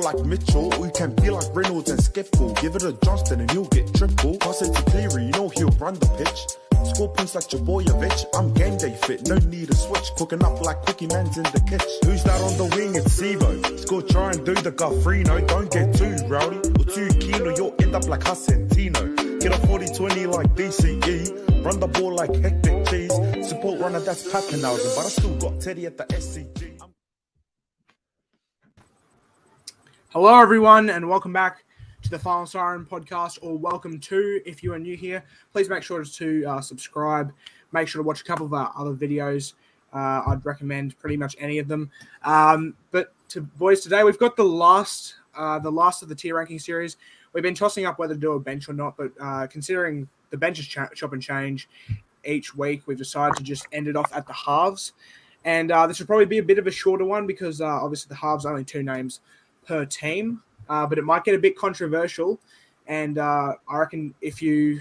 like Mitchell, or you can be like Reynolds and Skepful. Give it a Johnston and he'll get triple. Pass it to Cleary, you know he'll run the pitch. Score points like Jabojevic, I'm game day fit, no need a switch. Cooking up like Quickie Man's in the kitchen. Who's that on the wing? It's Sivo. Score, try and do the Guffrino. Don't get too rowdy or too keen or you'll end up like Hassan Tino. Get a 40-20 like DCE. Run the ball like hectic cheese. Support runner, that's Pappenhausen, but I still got Teddy at the SCG. Hello, everyone, and welcome back to the Final Siren podcast, or welcome to, if you are new here. Please make sure to subscribe. Make sure to watch a couple of our other videos. I'd recommend pretty much any of them. Boys, today we've got the last of the tier ranking series. We've been tossing up whether to do a bench or not, but considering the benches chop and change each week, we've decided to just end it off at the halves. And this will probably be a bit of a shorter one because obviously the halves are only two names per team, but it might get a bit controversial. And I reckon if your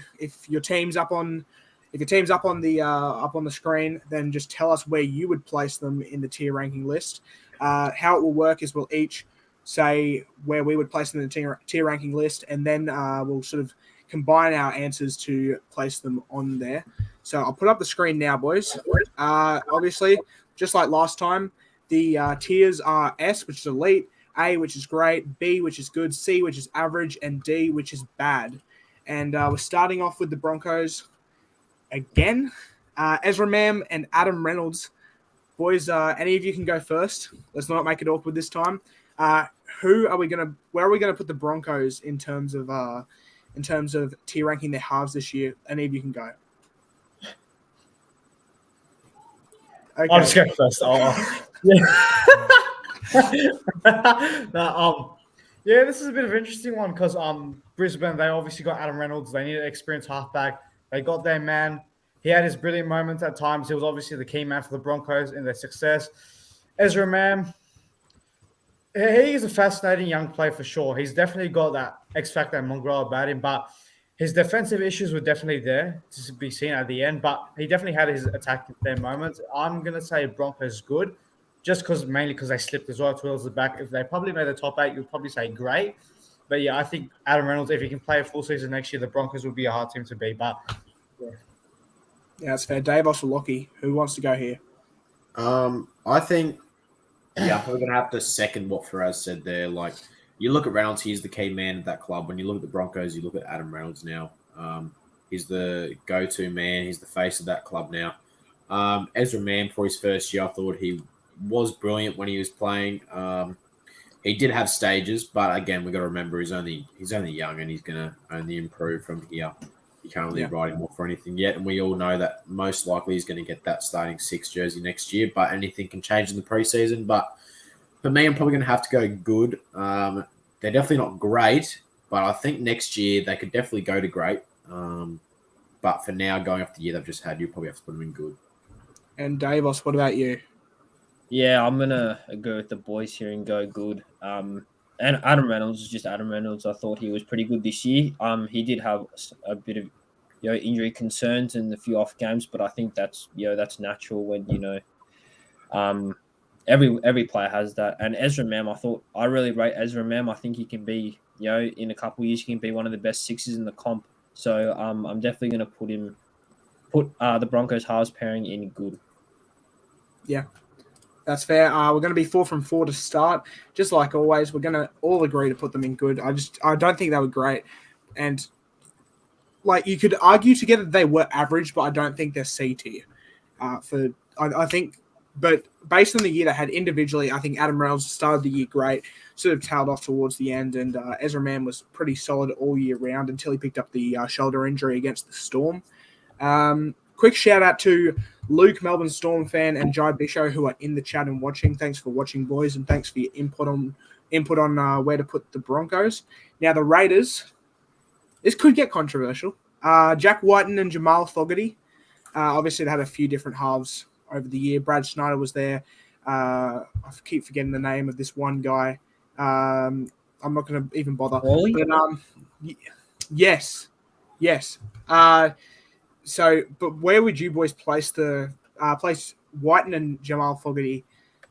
team's up on the screen, then just tell us where you would place them in the tier ranking list. How it will work is we'll each say where we would place them in the tier ranking list, and then we'll sort of combine our answers to place them on there. So I'll put up the screen now, boys. Obviously, just like last time, the tiers are S, which is elite, A, which is great, B, which is good, C, which is average, and D, which is bad. And we're starting off with the Broncos again. Ezra Mam and Adam Reynolds. Boys, any of you can go first. Let's not make it awkward this time. Where are we gonna put the Broncos in terms of tier ranking their halves this year? Any of you can go. Okay. I'll just go first. Yeah, this is a bit of an interesting one because Brisbane, they obviously got Adam Reynolds. They needed an experienced halfback. They got their man. He had his brilliant moments at times. He was obviously the key man for the Broncos in their success. Ezra Mam, he is a fascinating young player for sure. He's definitely got that X factor and mongrel about him, but his defensive issues were definitely there to be seen at the end. But he definitely had his attack their moments. I'm gonna say Broncos good. Just mainly because they slipped as well towards the back. If they probably made the top 8, you'd probably say great. But yeah, I think Adam Reynolds, if he can play a full season next year, the Broncos would be a hard team to beat. But yeah, that's fair. Dave Osolocki, who wants to go here? I think, I'm probably going to have to second what Faraz said there. Like, you look at Reynolds, he's the key man at that club. When you look at the Broncos, you look at Adam Reynolds now. He's the go-to man. He's the face of that club now. Ezra Mam, for his first year, I thought he was brilliant when he was playing. He did have stages, but again, we got to remember he's only young and he's going to only improve from here. He can't really ride him off for anything yet, and we all know that most likely he's going to get that starting 6 jersey next year. But anything can change in the preseason. But for me, I'm probably going to have to go good. They're definitely not great, but I think next year they could definitely go to great. But for now, going off the year they've just had, you probably have to put them in good. And Davos, what about you? Yeah, I'm going to go with the boys here and go good. And Adam Reynolds is just Adam Reynolds. I thought he was pretty good this year. He did have a bit of injury concerns and a few off games, but I think that's natural when every player has that. And Ezra Mam, I really rate Ezra Mam. I think he can be in a couple of years he can be one of the best sixes in the comp. So I'm definitely going to put the Broncos halves pairing in good. Yeah. That's fair. We're going to be 4 from 4 to start. Just like always, we're going to all agree to put them in good. I don't think they were great. And like you could argue together they were average, but I don't think they're C tier. I think, but based on the year they had individually, I think Adam Reynolds started the year great, sort of tailed off towards the end, and Ezra Mam was pretty solid all year round until he picked up the shoulder injury against the Storm. Quick shout out to Luke, Melbourne Storm fan, and Jai Bisho, who are in the chat and watching. Thanks for watching, boys, and thanks for your input on where to put the Broncos. Now, the Raiders, this could get controversial. Jack Whiten and Jamal Fogarty. Obviously, they had a few different halves over the year. Brad Schneider was there. I keep forgetting the name of this one guy. I'm not going to even bother. Really? But, yes. But where would you boys place place Whiten and Jamal Fogarty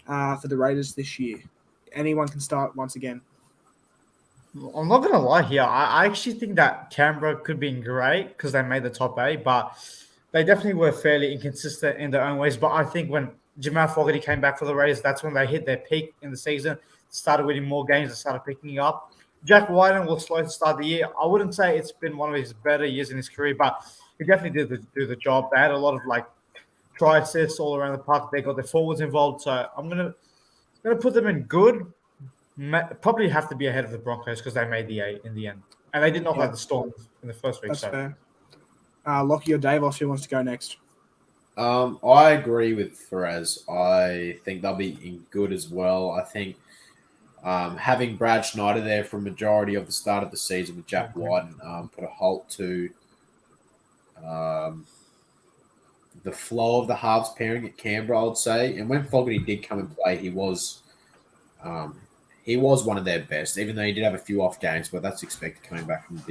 for the Raiders this year? Anyone can start once again. I'm not gonna lie here. I actually think that Canberra could be great because they made the top 8, but they definitely were fairly inconsistent in their own ways. But I think when Jamal Fogarty came back for the Raiders, that's when they hit their peak in the season. Started winning more games and started picking up. Jack Whiten was slow to start the year. I wouldn't say it's been one of his better years in his career, but he definitely did do the job. They had a lot of like try assists all around the park. They got their forwards involved, so I'm gonna put them in good. Probably have to be ahead of the Broncos because they made the 8 in the end, and they did knock out the Storm in the first week. That's So fair. Lockie or Davos, who wants to go next? I agree with Faraz. I think they'll be in good as well. I think having Brad Schneider there for a majority of the start of the season with Jack Whiten put a halt to the flow of the halves pairing at Canberra, I would say. And when Fogarty did come and play, he was one of their best, even though he did have a few off games, but that's expected coming back from a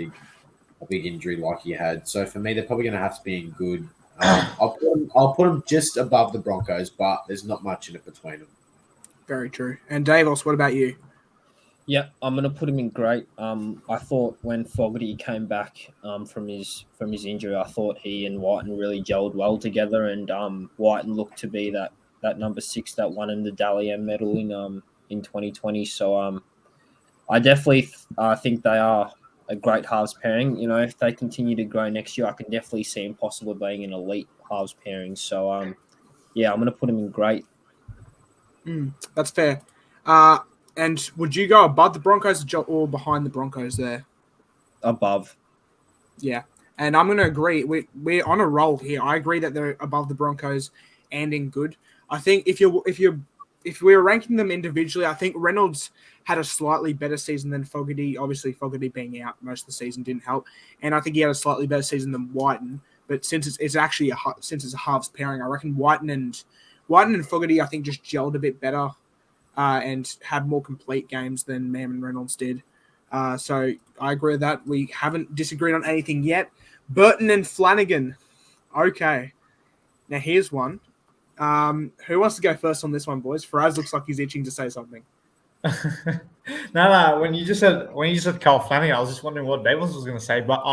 big injury like he had. So for me, they're probably going to have to be in good. I'll put them just above the Broncos, but there's not much in it between them. Very true. And Davos, what about you? Yeah, I'm gonna put him in great. I thought when Fogarty came back from his injury, I thought he and Whiten really gelled well together, and Whiten looked to be that number 6 that won him the Dally M medal in 2020. So I definitely think they are a great halves pairing. You know, if they continue to grow next year, I can definitely see him possibly being an elite halves pairing. So yeah, I'm gonna put him in great. That's fair. And would you go above the Broncos or behind the Broncos there? Above. Yeah. And I'm going to agree. We're on a roll here. I agree that they're above the Broncos and in good. I think if we're ranking them individually, I think Reynolds had a slightly better season than Fogarty. Obviously, Fogarty being out most of the season didn't help. And I think he had a slightly better season than Whiten. But since it's actually since it's a halves pairing, I reckon Whiten and Fogarty, I think, just gelled a bit better. And had more complete games than Mam and Reynolds did. So I agree with that. We haven't disagreed on anything yet. Burton and Flanagan. Okay. Now here's one. Who wants to go first on this one, boys? Faraz looks like he's itching to say something. no. When you just said Carl Flanagan, I was just wondering what Davis was going to say. But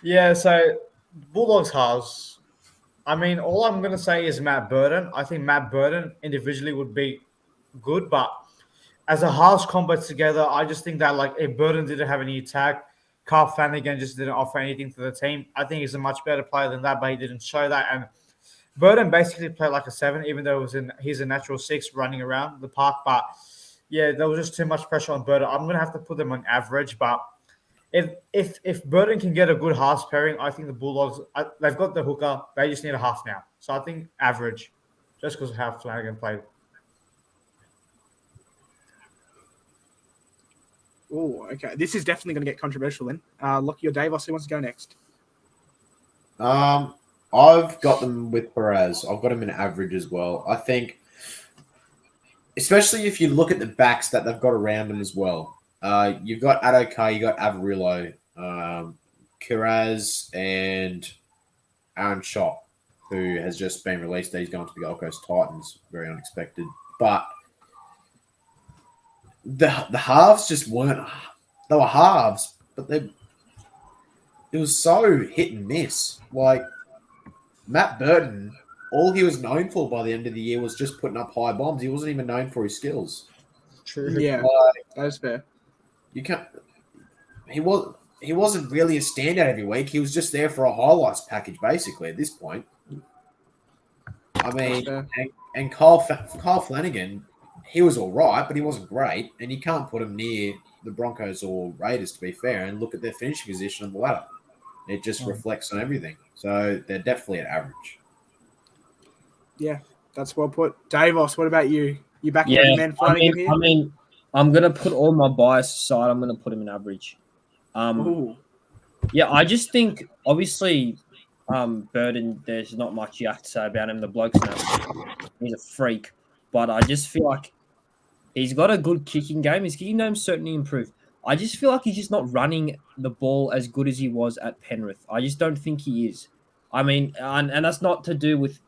yeah. So Bulldogs halves. I mean, all I'm going to say is Matt Burton. I think Matt Burton individually would be good, but as a halves combo together, I just think that like if Burton didn't have any attack, Carl Flanagan just didn't offer anything to the team. I think he's a much better player than that, but he didn't show that. And Burton basically played like a 7, even though he's a natural 6 running around the park. But yeah, there was just too much pressure on Burton. I'm going to have to put them on average, but if Burton can get a good halves pairing, I think the Bulldogs, they've got the hooker. They just need a half now. So I think average, just because of how Flanagan played. Oh, okay. This is definitely going to get controversial then. Lockie or Davos, who wants to go next? I've got them with Perez. I've got them in average as well. I think, especially if you look at the backs that they've got around them as well. You've got Adokar, you got Averillo, Kiraz, and Aaron Schott, who has just been released. He's going to the Gold Coast Titans. Very unexpected. But the halves just weren't. They were halves, but it was so hit and miss. Like Matt Burton, all he was known for by the end of the year was just putting up high bombs. He wasn't even known for his skills. True. Yeah, that's fair. You can't. He wasn't really a standout every week. He was just there for a highlights package, basically. At this point, I mean, and Kyle Flanagan, he was all right, but he wasn't great, and you can't put him near the Broncos or Raiders, to be fair. And look at their finishing position on the ladder; it just reflects on everything. So they're definitely at average. Yeah, that's well put. Davos, what about you? You back Yeah, man Flanagan here? I mean, I'm gonna put all my bias aside. I'm gonna put him in average. Yeah, I just think obviously, Burton. There's not much you have to say about him. The bloke's he's a freak, but I just feel like he's got a good kicking game. His kicking game's certainly improved. I just feel like he's just not running the ball as good as he was at Penrith. I just don't think he is. I mean, and that's not to do with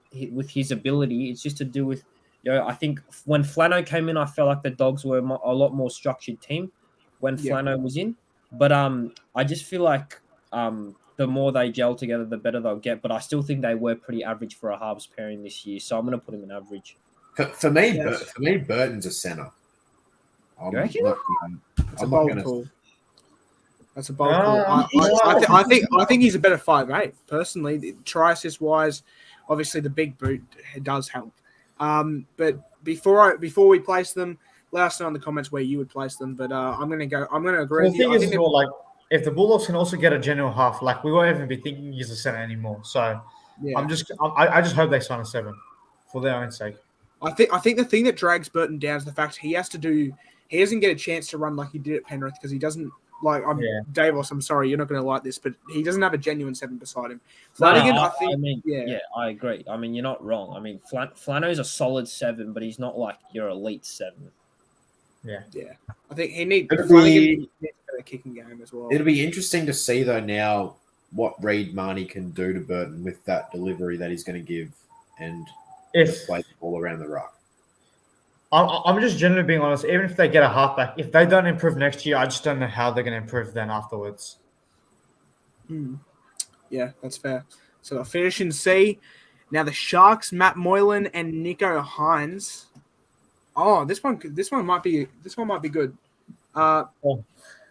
his ability. It's just to do with I think when Flano came in, I felt like the Dogs were a lot more structured team when Yeah. Flano was in. But I just feel like the more they gel together, the better they'll get. But I still think they were pretty average for a halves pairing this year, so I'm going to put them in average. For me, Yes. for me, Burton's a center. You reckon? That's a bold call. That's a bold call. I think he's a better 5'8". Personally, try assist wise, obviously the big boot does help. But before we place them, let us know in the comments where you would place them. But I'm gonna agree The with you. thing I is, think as well, like if the Bulldogs can also get a general half, like we won't even be thinking he's a center anymore. So yeah. I just hope they sign a 7 for their own sake. I think the thing that drags Burton down is the fact he doesn't get a chance to run like he did at Penrith because he doesn't Davos, I'm sorry, you're not going to like this, but he doesn't have a genuine 7 beside him. Flanagan, I agree. I mean, you're not wrong. I mean, Flano's a solid 7, but he's not like your elite 7. Yeah. I think Flanagan needs a better kicking game as well. It'll be interesting to see though now what Reid Marnie can do to Burton with that delivery that he's going to give and play the ball around the ruck. I'm just generally being honest. Even if they get a halfback, if they don't improve next year, I just don't know how they're going to improve then afterwards. Yeah, that's fair. So they'll finish in C. Now the Sharks, Matt Moylan and Nico Hines. Oh, this one might be good. We'll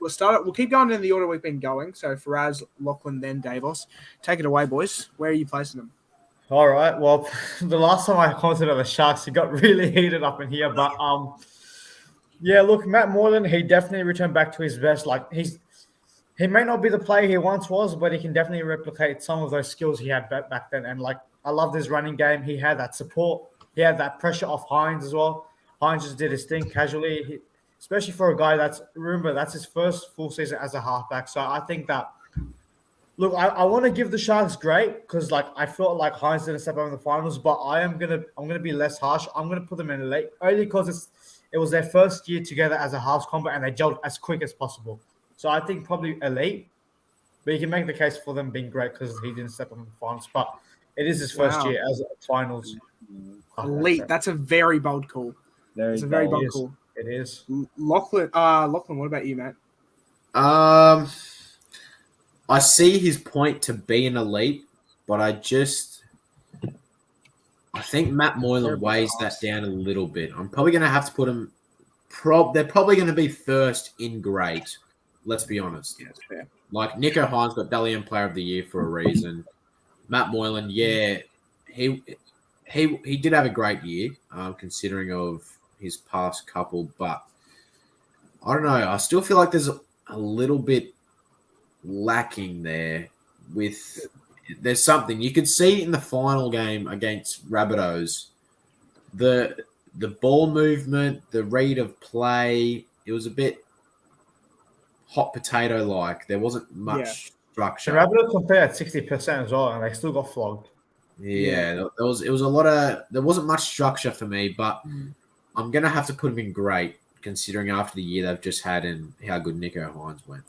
start. We'll keep going in the order we've been going. So Faraz, Lachlan, then Davos. Take it away, boys. Where are you placing them? All right. Well, the last time I commented on the Sharks, it got really heated up in here. But yeah, look, Matt Moylan, he definitely returned back to his best. Like he may not be the player he once was, but he can definitely replicate some of those skills he had back then. And like, I love his running game. He had that support. He had that pressure off Hines as well. Hines just did his thing casually, especially for a guy that's his first full season as a halfback. So I think that. Look, I want to give the Sharks great because like I felt like Hines didn't step up in the finals, but I'm gonna be less harsh. I'm gonna put them in late only because it was their first year together as a halves combo and they gelled as quick as possible. So I think probably elite, but you can make the case for them being great because he didn't step up in the finals. But it is his first year as a finals. Elite. That's a very bold call. It's a very bold call. It is. Lachlan, what about you, Matt? I see his point to be an elite, but I think Matt Moylan weighs that down a little bit. I'm probably going to have to put him. They're probably going to be first in great. Let's be honest. Yeah, that's fair. Like Nico Hines got Dally M Player of the Year for a reason. Matt Moylan, yeah, he did have a great year, considering of his past couple, but I don't know. I still feel like there's a little bit lacking there. There's something you could see in the final game against Rabbitohs. The ball movement, the read of play, it was a bit hot potato like. There wasn't much structure. The Rabbitohs compared at 60% as well, and they still got flogged. Yeah, there wasn't much structure for me, but I'm gonna have to put him in great, considering after the year they've just had and how good Nico Hines went.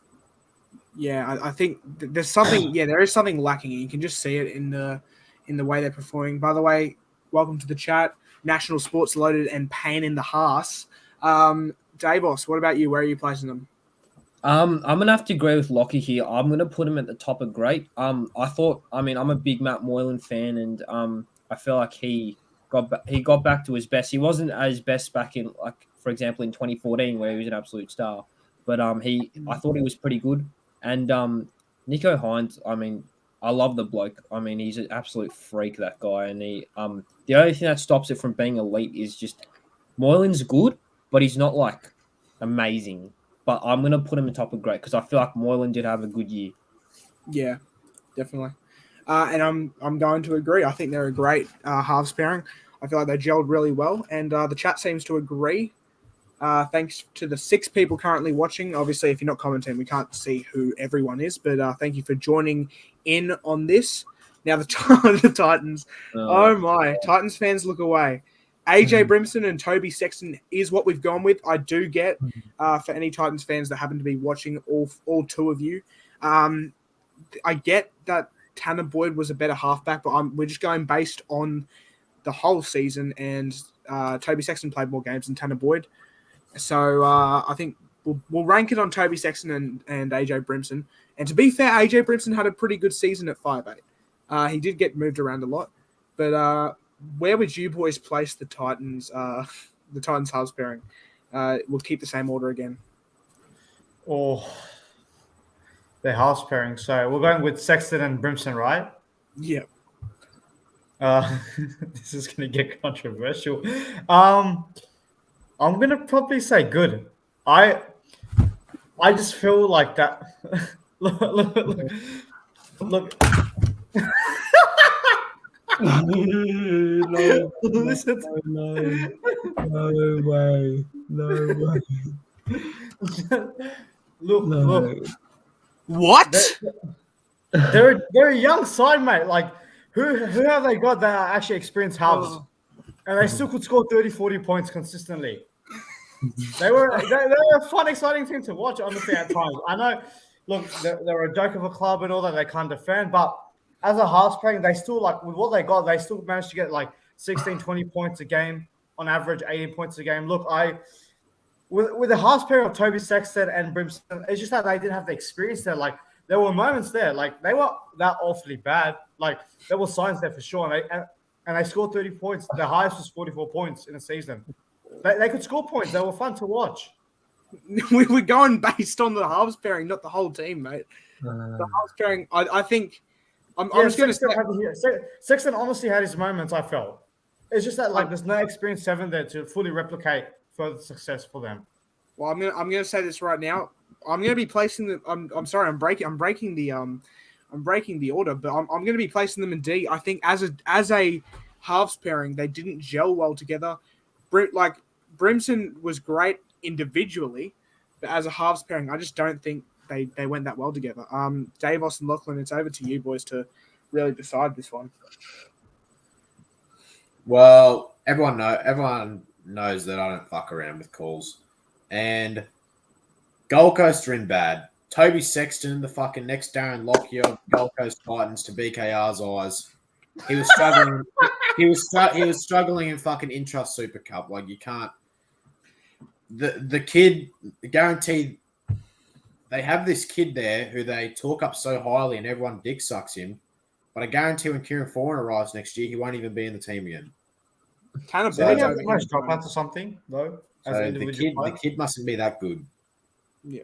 Yeah, I think there's something. Yeah, there is something lacking, and you can just see it in the way they're performing. By the way, welcome to the chat. National Sports Loaded and Pain in the Haas. Davos, what about you? Where are you placing them? I'm gonna have to agree with Lockie here. I'm gonna put him at the top of great. I'm a big Matt Moylan fan, and I feel like he got back to his best. He wasn't at his best back in, like, for example, in 2014 where he was an absolute star, but I thought he was pretty good. And Nico Hines, I mean, I love the bloke. I mean, he's an absolute freak, that guy. And the only thing that stops it from being elite is just Moylan's good, but he's not like amazing. But I'm gonna put him in top of great because I feel like Moylan did have a good year. Yeah, definitely. And I'm going to agree. I think they're a great halves pairing. I feel like they gelled really well, and the chat seems to agree. Thanks to the 6 people currently watching. Obviously, if you're not commenting, we can't see who everyone is, but thank you for joining in on this. Now, the Titans. Oh my. Titans fans, look away. AJ Brimson and Toby Sexton is what we've gone with. I do get, for any Titans fans that happen to be watching, all 2 of you, I get that Tanner Boyd was a better halfback, but we're just going based on the whole season, and Toby Sexton played more games than Tanner Boyd. So I think we'll rank it on Toby Sexton and AJ Brimson. And to be fair, AJ Brimson had a pretty good season at 5'8". He did get moved around a lot, but where would you boys place the Titans? The Titans halves pairing. We'll keep the same order again. Oh, the halves pairing. So we're going with Sexton and Brimson, right? Yeah. This is going to get controversial. I'm going to probably say good. I just feel like that. look. No way. Look. What? They're a young side, mate. Like, who have they got that actually experienced halves? And they still could score 30, 40 points consistently. They were a fun, exciting team to watch, honestly, at times. I know, look, they're a joke of a club and all that they can't defend, but as a halves pairing, they still, like, with what they got, they still managed to get, like, 16, 20 points a game, on average, 18 points a game. Look, with the halves pairing of Toby Sexton and Brimson, it's just that they didn't have the experience there. Like, there were moments there, like, they were that awfully bad. Like, there were signs there for sure, and they scored 30 points. Their highest was 44 points in a season. They could score points. They were fun to watch. We were going based on the halves pairing, not the whole team, mate. The halves pairing, I think. I'm just going to say. Sexton honestly had his moments, I felt. It's just that, like, there's no experienced 7 there to fully replicate further success for them. Well, I'm going to say this right now. I'm going to be placing the. I'm sorry. I'm breaking the order, but I'm going to be placing them in D. I think as a halves pairing, they didn't gel well together. Brimson was great individually, but as a halves pairing, I just don't think they went that well together. Davos and Lachlan, it's over to you boys to really decide this one. Well, everyone knows that I don't fuck around with calls. And Gold Coast are in bad. Toby Sexton, the fucking next Darren Lockyer, Gold Coast Titans to BKR's eyes. He was struggling. he was struggling in fucking Intrust Super Cup. Like, you can't. The kid, guaranteed. They have this kid there who they talk up so highly, and everyone dick sucks him. But I guarantee when Kieran Foran arrives next year, he won't even be in the team again. Kind of Did he have much dropouts or something though? So the kid mustn't be that good. Yeah.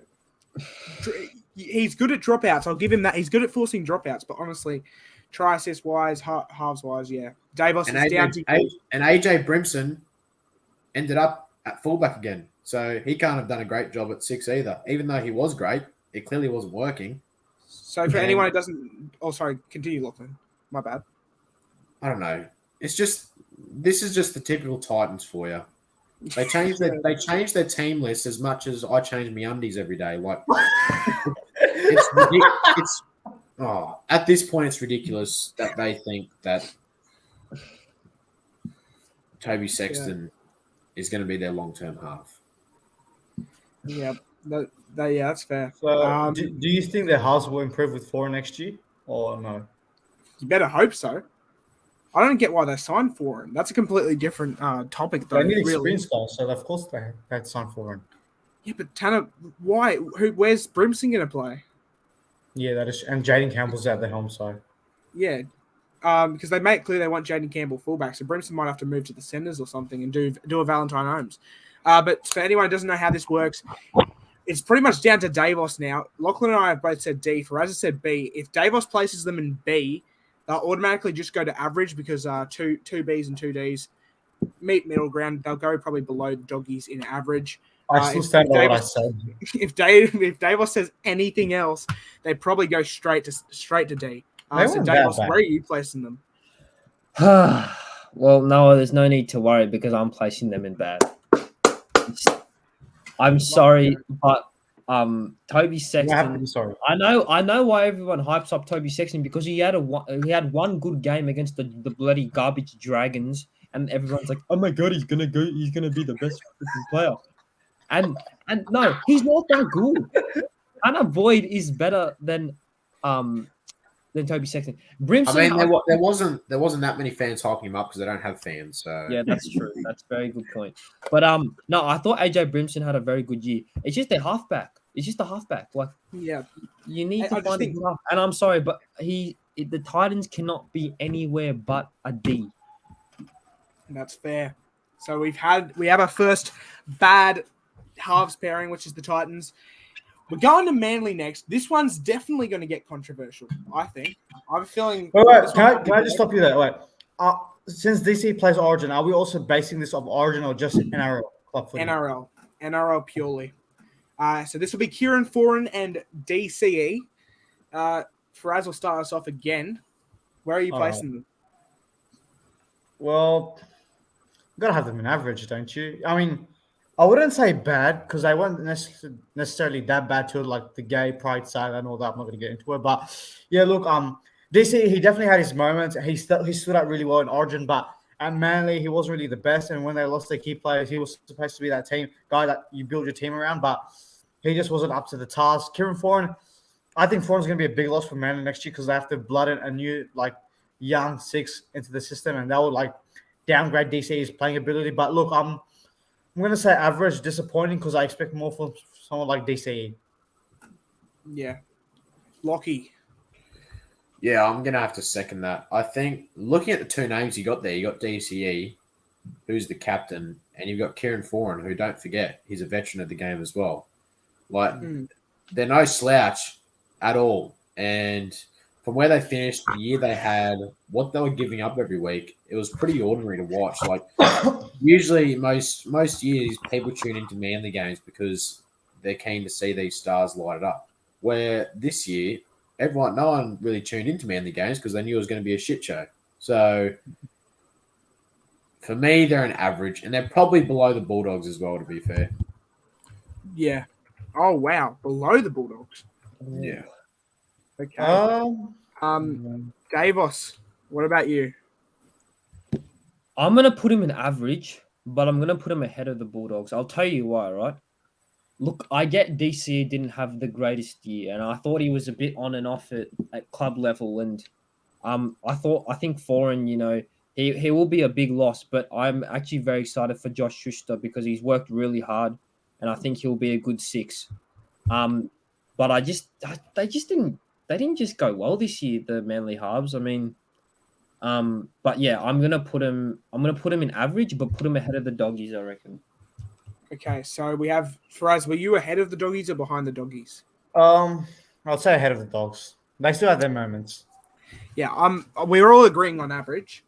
He's good at dropouts. I'll give him that. He's good at forcing dropouts, but honestly, try assist wise, halves wise, yeah. Davos is down to and AJ Brimson ended up at fullback again. So he can't have done a great job at 6 either. Even though he was great, it clearly wasn't working. So for anyone who doesn't continue, Lachlan. My bad. I don't know. This is just the typical Titans for you. They change their team list as much as I change my undies every day. Like, at this point it's ridiculous that they think that Toby Sexton is going to be their long-term half. Yeah, that's fair. So, do you think their halves will improve with Foran next year, or no? You better hope so. I don't get why they signed Foran. That's a completely different topic, though. They need experience, though, so of course they'd sign Foran. Yeah, but Tanner, why? Where's Brimson going to play? Yeah, that is, and Jaden Campbell's at the helm side. Yeah, because they make it clear they want Jaden Campbell fullback, so Brimson might have to move to the centres or something and do a Valentine Holmes. But for anyone who doesn't know how this works, it's pretty much down to Davos now. Lachlan and I have both said D. For as I said B, if Davos places them in B, they'll automatically just go to average because two Bs and two Ds meet middle ground. They'll go probably below the doggies in average. I still stand by what I said. If Davos says anything else, they probably go straight to D. So Davos, where are you placing them? Well, no, there's no need to worry because I'm placing them in bad. I'm sorry, but Toby Sexton. Sorry. I know why everyone hypes up Toby Sexton because he had one good game against the bloody garbage Dragons, and everyone's like, oh my god, he's gonna be the best player. And no, he's not that good. Tanner Boyd is better than than Toby Sexton. I Brimson. mean, there wasn't that many fans hyping him up because they don't have fans. So Yeah, that's true. That's a very good point. But no, I thought AJ Brimson had a very good year. It's just a halfback. It's just a halfback. Like Yeah. you need I to just find a think- good half. And I'm sorry, but the Titans cannot be anywhere but a D. That's fair. So we have our first bad halves pairing, which is the Titans. We're going to Manly next. This one's definitely going to get controversial, I think. I have a feeling. Wait, this can one I, might can I be just bad. stop you there? Wait. Since DC plays Origin, are we also basing this off Origin or just NRL club footy? NRL purely. So this will be Kieran Foran and DCE. Faraz will start us off again. Where are you All placing them? Well, you gotta have them in average, don't you? I mean, I wouldn't say bad because they weren't necessarily that bad to it, like the gay pride side and all that. I'm not gonna get into it, but yeah, look, DC he definitely had his moments. He stood out really well in Origin, but at Manly he wasn't really the best. And when they lost their key players, he was supposed to be that team guy that you build your team around, but he just wasn't up to the task. Kieran Foran, I think Foran's gonna be a big loss for Manly next year because they have to blood in a new young six into the system, and that would downgrade DC's playing ability. But look, I'm going to say average, disappointing because I expect more from someone like DCE. Yeah. Lockie. yeah, I'm gonna have to second that. I think looking at the two names you got there, you got DCE, who's the captain, and you've got Kieran Foran, who don't forget he's a veteran of the game as well. They're no slouch at all, and from where they finished, the year they had, what they were giving up every week, it was pretty ordinary to watch. Usually, most years, people tune into Manly games because they're keen to see these stars light it up. Where this year, no one really tuned into Manly games because they knew it was going to be a shit show. So, for me, they're an average, and they're probably below the Bulldogs as well, to be fair. Yeah. Oh, wow. Below the Bulldogs. Yeah. Okay. Davos, what about you? I'm gonna put him in average, but I'm gonna put him ahead of the Bulldogs. I'll tell you why, right? Look, I get DC didn't have the greatest year, and I thought he was a bit on and off at club level. And I think Foreign, he will be a big loss, but I'm actually very excited for Josh Schuster because he's worked really hard, and I think he'll be a good six. But they didn't just go well this year, the Manly Halves. I mean, but yeah, I'm gonna put him in average, but put him ahead of the Doggies, I reckon. Okay, so we have Faraz. Were you ahead of the Doggies or behind the Doggies? I'll say ahead of the Dogs. They still have their moments. Yeah, we're all agreeing on average,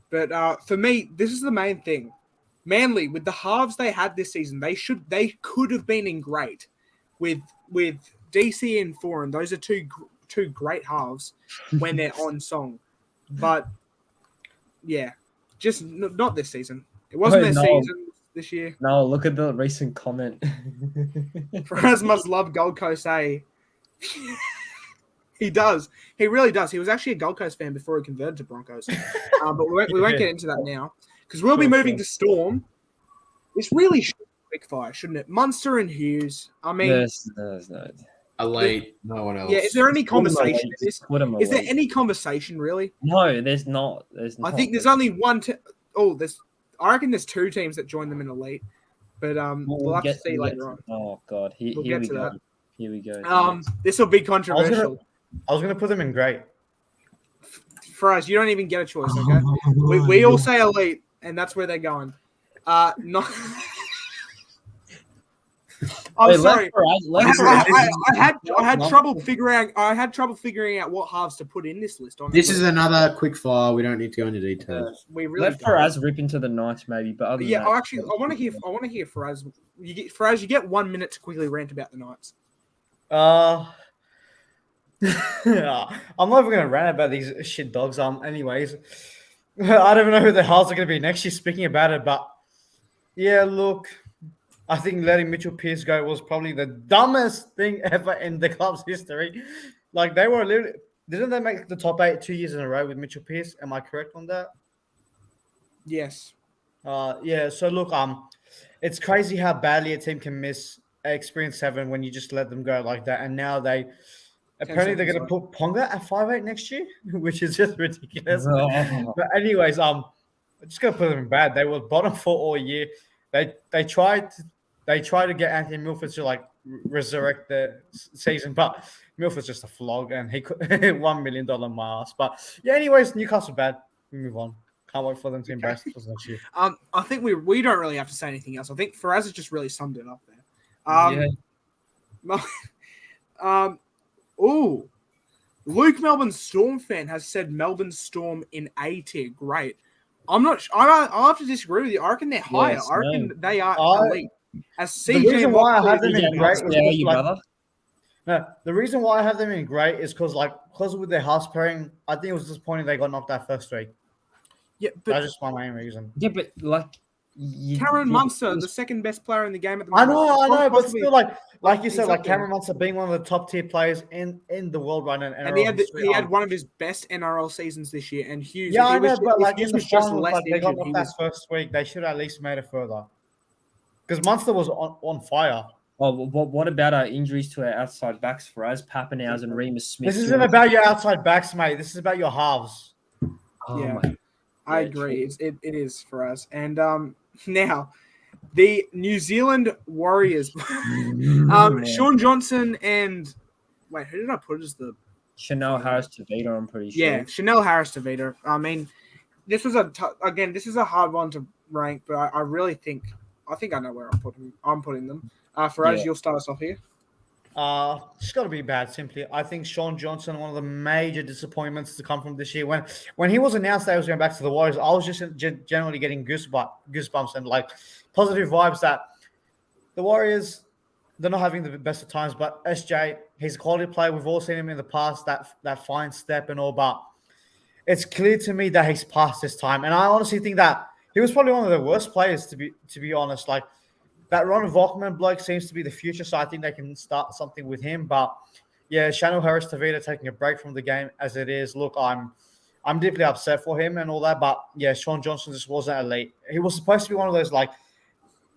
but for me, this is the main thing. Manly, with the halves they had this season, they could have been in great with DC and Foreign. Those are two great halves when they're on song, but yeah, just not this season. It wasn't their season this year. No, look at the recent comment. Faraz must love Gold Coast, eh? He does. He really does. He was actually a Gold Coast fan before he converted to Broncos. But we won't get into that now because we'll be moving to Storm. This really should be quick fire, shouldn't it? Munster and Hughes. I mean, there's no. Elite, no one else. yeah. Is there any conversation in this? Put him Is there away. any conversation really? No, there's not. I think there's only one. I reckon there's two teams that join them in elite, but we'll have to see later on. Oh God, We'll here get we to go. that. Here we go. This will be controversial. I was gonna put them in great. Faraz, you don't even get a choice. Okay, we all say elite, and that's where they're going. Not. I'm Wait, sorry. I I had trouble figuring out what halves to put in this list. This is another quick fire. We don't need to go into details. We really let don't. Faraz rip into the Knights maybe, but other than Yeah, that, I want to hear Faraz. You get 1 minute to quickly rant about the Knights. I'm not even gonna rant about these shit dogs. Anyways, I don't even know who the halves are gonna be next year. Speaking about it, but yeah, look, I think letting Mitchell Pearce go was probably the dumbest thing ever in the club's history. They were literally, didn't they make the top 8 2 years in a row with Mitchell Pearce? Am I correct on that? Yes. Yeah. So look, it's crazy how badly a team can miss experience 7 when you just let them go like that, and now they Apparently, they're going to put Ponga at 5'8" next year, which is just ridiculous. But anyways, I'm just going to put them in bad. They were bottom 4 all year. They tried to get Anthony Milford to like resurrect the season, but Milford's just a flog, and he could $1 million mask. But yeah, anyways, Newcastle bad. We move on. Can't wait for them to embrace it next year. I think we don't really have to say anything else. I think Faraz has just really summed it up there. Luke, Melbourne Storm fan, has said Melbourne Storm in A tier. Great. I'm not. I'll have to disagree with you. I reckon they're higher. Yes, I reckon they are elite. As The CJ reason why I have them in CJ great Moxley, how are is you, like, brother? no, the reason why I have them in great is because with their house pairing, I think it was disappointing they got knocked out first week. Yeah, but That's just my main reason. Yeah, but like Cameron Munster, the second best player in the game at the moment. I know, but still, like you said, like Exactly. Cameron Munster being one of the top tier players in the world right now. And he had one of his best NRL seasons this year. And Hughes, Yeah, I know, but like Hughes in the was just finals, less like they got injured, knocked out first week. They should have at least made it further. Because Munster was on fire. Oh, what about our injuries to our outside backs, Faraz, Pappenhausen and Remus Smith? This isn't about your outside backs, mate. This is about your halves. Oh, Yeah. my. I agree. It is for us. And now, the New Zealand Warriors. Sean Johnson and wait, who did I put as the Chanel Harris-Tavita, I'm pretty sure. Yeah, Chanel Harris-Tavita. I mean, this was this is a hard one to rank, but I really think I know where I'm putting them. Faraz, you'll start us off here. It's got to be bad. Simply, I think Sean Johnson, one of the major disappointments to come from this year. When he was announced that he was going back to the Warriors, I was just generally getting goosebumps and like positive vibes that the Warriors, they're not having the best of times. But SJ, he's a quality player. We've all seen him in the past, that fine step and all. But it's clear to me that he's past his time, and I honestly think that he was probably one of the worst players to be honest. Like. That Ron Volkman bloke seems to be the future, so I think they can start something with him. But yeah, Chanel Harris-Tavita taking a break from the game as it is. Look, I'm deeply upset for him and all that. But yeah, Sean Johnson just wasn't elite. He was supposed to be one of those like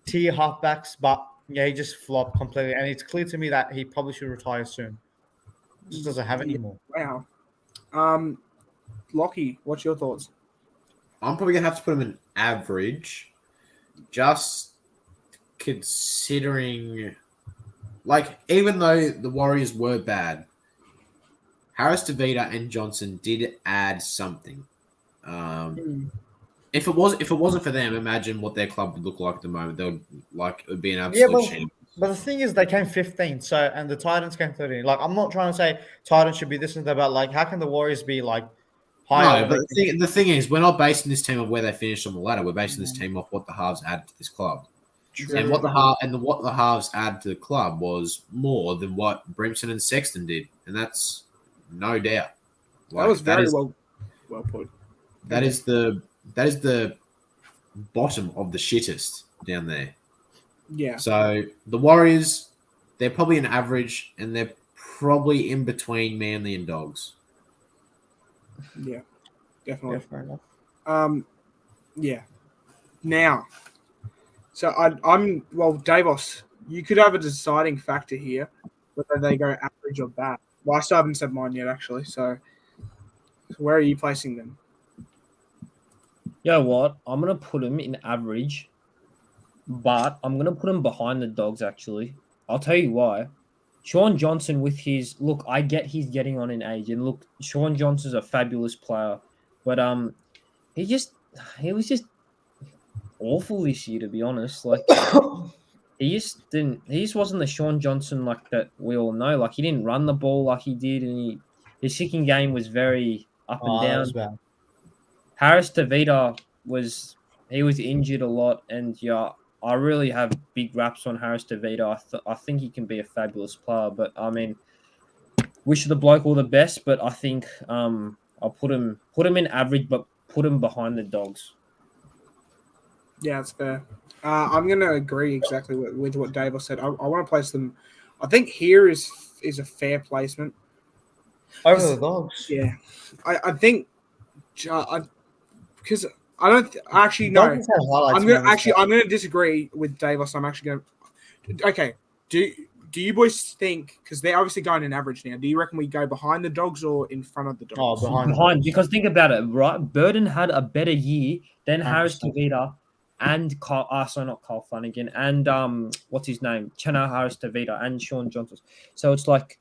tier halfbacks, but yeah, he just flopped completely. And it's clear to me that he probably should retire soon. He just doesn't have it anymore. Wow. Lockie, what's your thoughts? I'm probably gonna have to put him in average, just considering, like, even though the Warriors were bad, Harris-Tavita and Johnson did add something. If it wasn't for them, imagine what their club would look like at the moment. It would be an absolute shame. But the thing is, they came 15, and the Titans came 13. Like, I'm not trying to say Titans should be this and that, but like, how can the Warriors be like higher? No, but the thing is, we're not basing this team off where they finished on the ladder. We're basing this team off what the halves added to this club. True. And what the halves added to the club was more than what Brimson and Sexton did, and that's no doubt. That was very well put. That is the bottom of the shittest down there. Yeah. So the Warriors, they're probably an average, and they're probably in between Manly and Dogs. Yeah, definitely. Yeah, fair enough. Yeah. Now. So I'm Davos, you could have a deciding factor here, whether they go average or bad. Well, I still haven't said mine yet, actually. So where are you placing them? You know what? I'm going to put them in average, but I'm going to put them behind the Dogs, actually. I'll tell you why. Sean Johnson with his... Look, I get he's getting on in age. And look, Sean Johnson's a fabulous player. But he was just awful this year, to be honest. Like, he just wasn't the Sean Johnson like that we all know. Like, he didn't run the ball like he did, and his kicking game was very up and down. Harris-Tavita was injured a lot, and yeah, I really have big raps on Harris-Tavita. I think he can be a fabulous player, but I mean, wish the bloke all the best. But I think I'll put him in average, but put him behind the Dogs. Yeah, it's fair. I'm going to agree exactly with what Dave said. I want to place them. I think here is a fair placement over the Dogs. Yeah, I think because I don't actually no. I'm going to disagree with Davos. I'm actually going to. Okay, do you boys think, because they're obviously going in average now, do you reckon we go behind the Dogs or in front of the Dogs? Behind. Because think about it, right? Burden had a better year than Harris 100%. Tavita and not Carl Flanagan and what's his name? Chena Harris Tavita and Sean Johnson. So it's like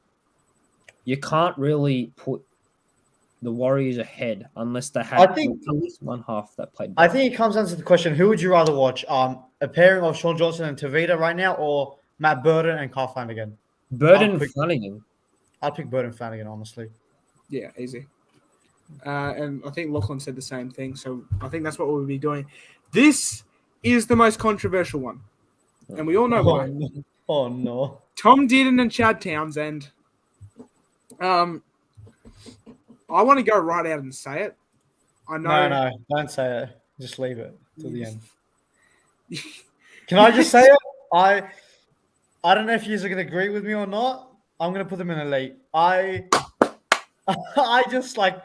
you can't really put the Warriors ahead unless they had I think- at least one half that played I better. think it comes down to the question: who would you rather watch? A pairing of Sean Johnson and Tavita right now, or Matt Burden and Carl Flanagan? Burden I'll pick- Flanagan. I'd pick Burden Flanagan, honestly. Yeah, easy. And I think Lachlan said the same thing, so I think that's what we'll be doing. This is the most controversial one, and we all know why. Oh no! Tom Dearden and Chad Townsend. I want to go right out and say it. I know. No, don't say it. Just leave it till the end. Can I just say it? I don't know if you are going to agree with me or not. I'm going to put them in elite. I just like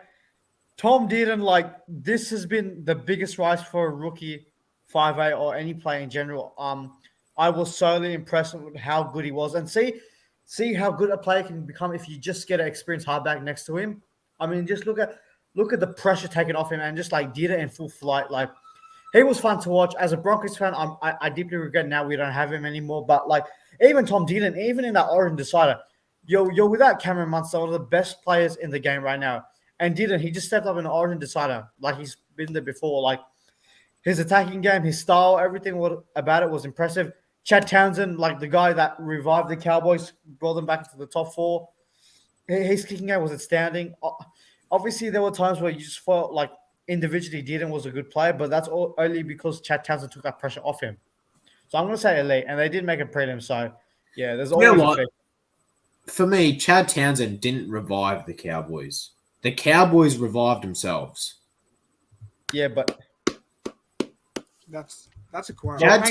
Tom Dearden. Like this has been the biggest rise for a rookie 5A or any player in general. I was solely impressed with how good he was, and see how good a player can become if you just get an experienced hardback next to him. I mean, just look at the pressure taken off him and just like did it in full flight. Like he was fun to watch. As a Broncos fan, I deeply regret now we don't have him anymore. But like even Tom Dearden, even in that Origin decider, you're without Cameron Munster, one of the best players in the game right now. And Dearden, he just stepped up in the Origin decider like he's been there before. Like his attacking game, his style, everything about it was impressive. Chad Townsend, like the guy that revived the Cowboys, brought them back into the top 4. His kicking game was outstanding. Obviously, there were times where you just felt like individually Dearden was a good player, but that's only because Chad Townsend took that pressure off him. So I'm going to say elite, and they did make a prelim. So, yeah, there's always a fit. For me, Chad Townsend didn't revive the Cowboys. The Cowboys revived themselves. Yeah, but That's a quote. Chad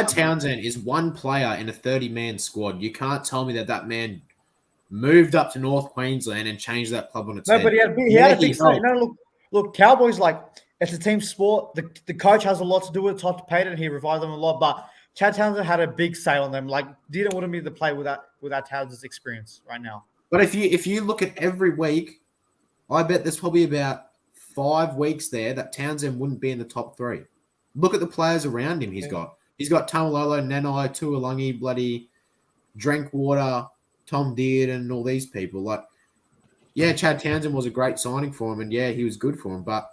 Townsend is one player in a 30-man squad. You can't tell me that man moved up to North Queensland and changed that club on its head. No, but he had a big say. No, look, Cowboys, like, it's a team sport. The coach has a lot to do with it. Todd Payton, he revived them a lot. But Chad Townsend had a big say on them. Like, Dearden wouldn't be the play without Townsend's experience right now. But if you look at every week, I bet there's probably about 5 weeks there that Townsend wouldn't be in the top 3. Look at the players around him he's got. He's got Tamalolo, Nanai, Tuolangi, bloody Drinkwater, Tom Dearden, and all these people. Like, yeah, Chad Townsend was a great signing for him, and yeah, he was good for him, but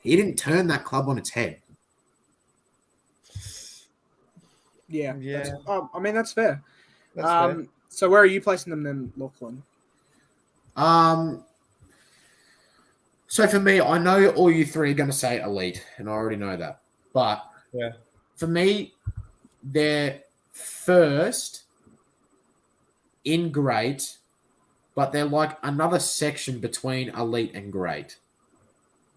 he didn't turn that club on its head. Yeah. Yeah. I mean, that's fair. That's fair. So where are you placing them then, Lachlan? So for me, I know all you 3 are going to say elite, and I already know that. But Yeah. for me, they're first in great, but they're like another section between elite and great.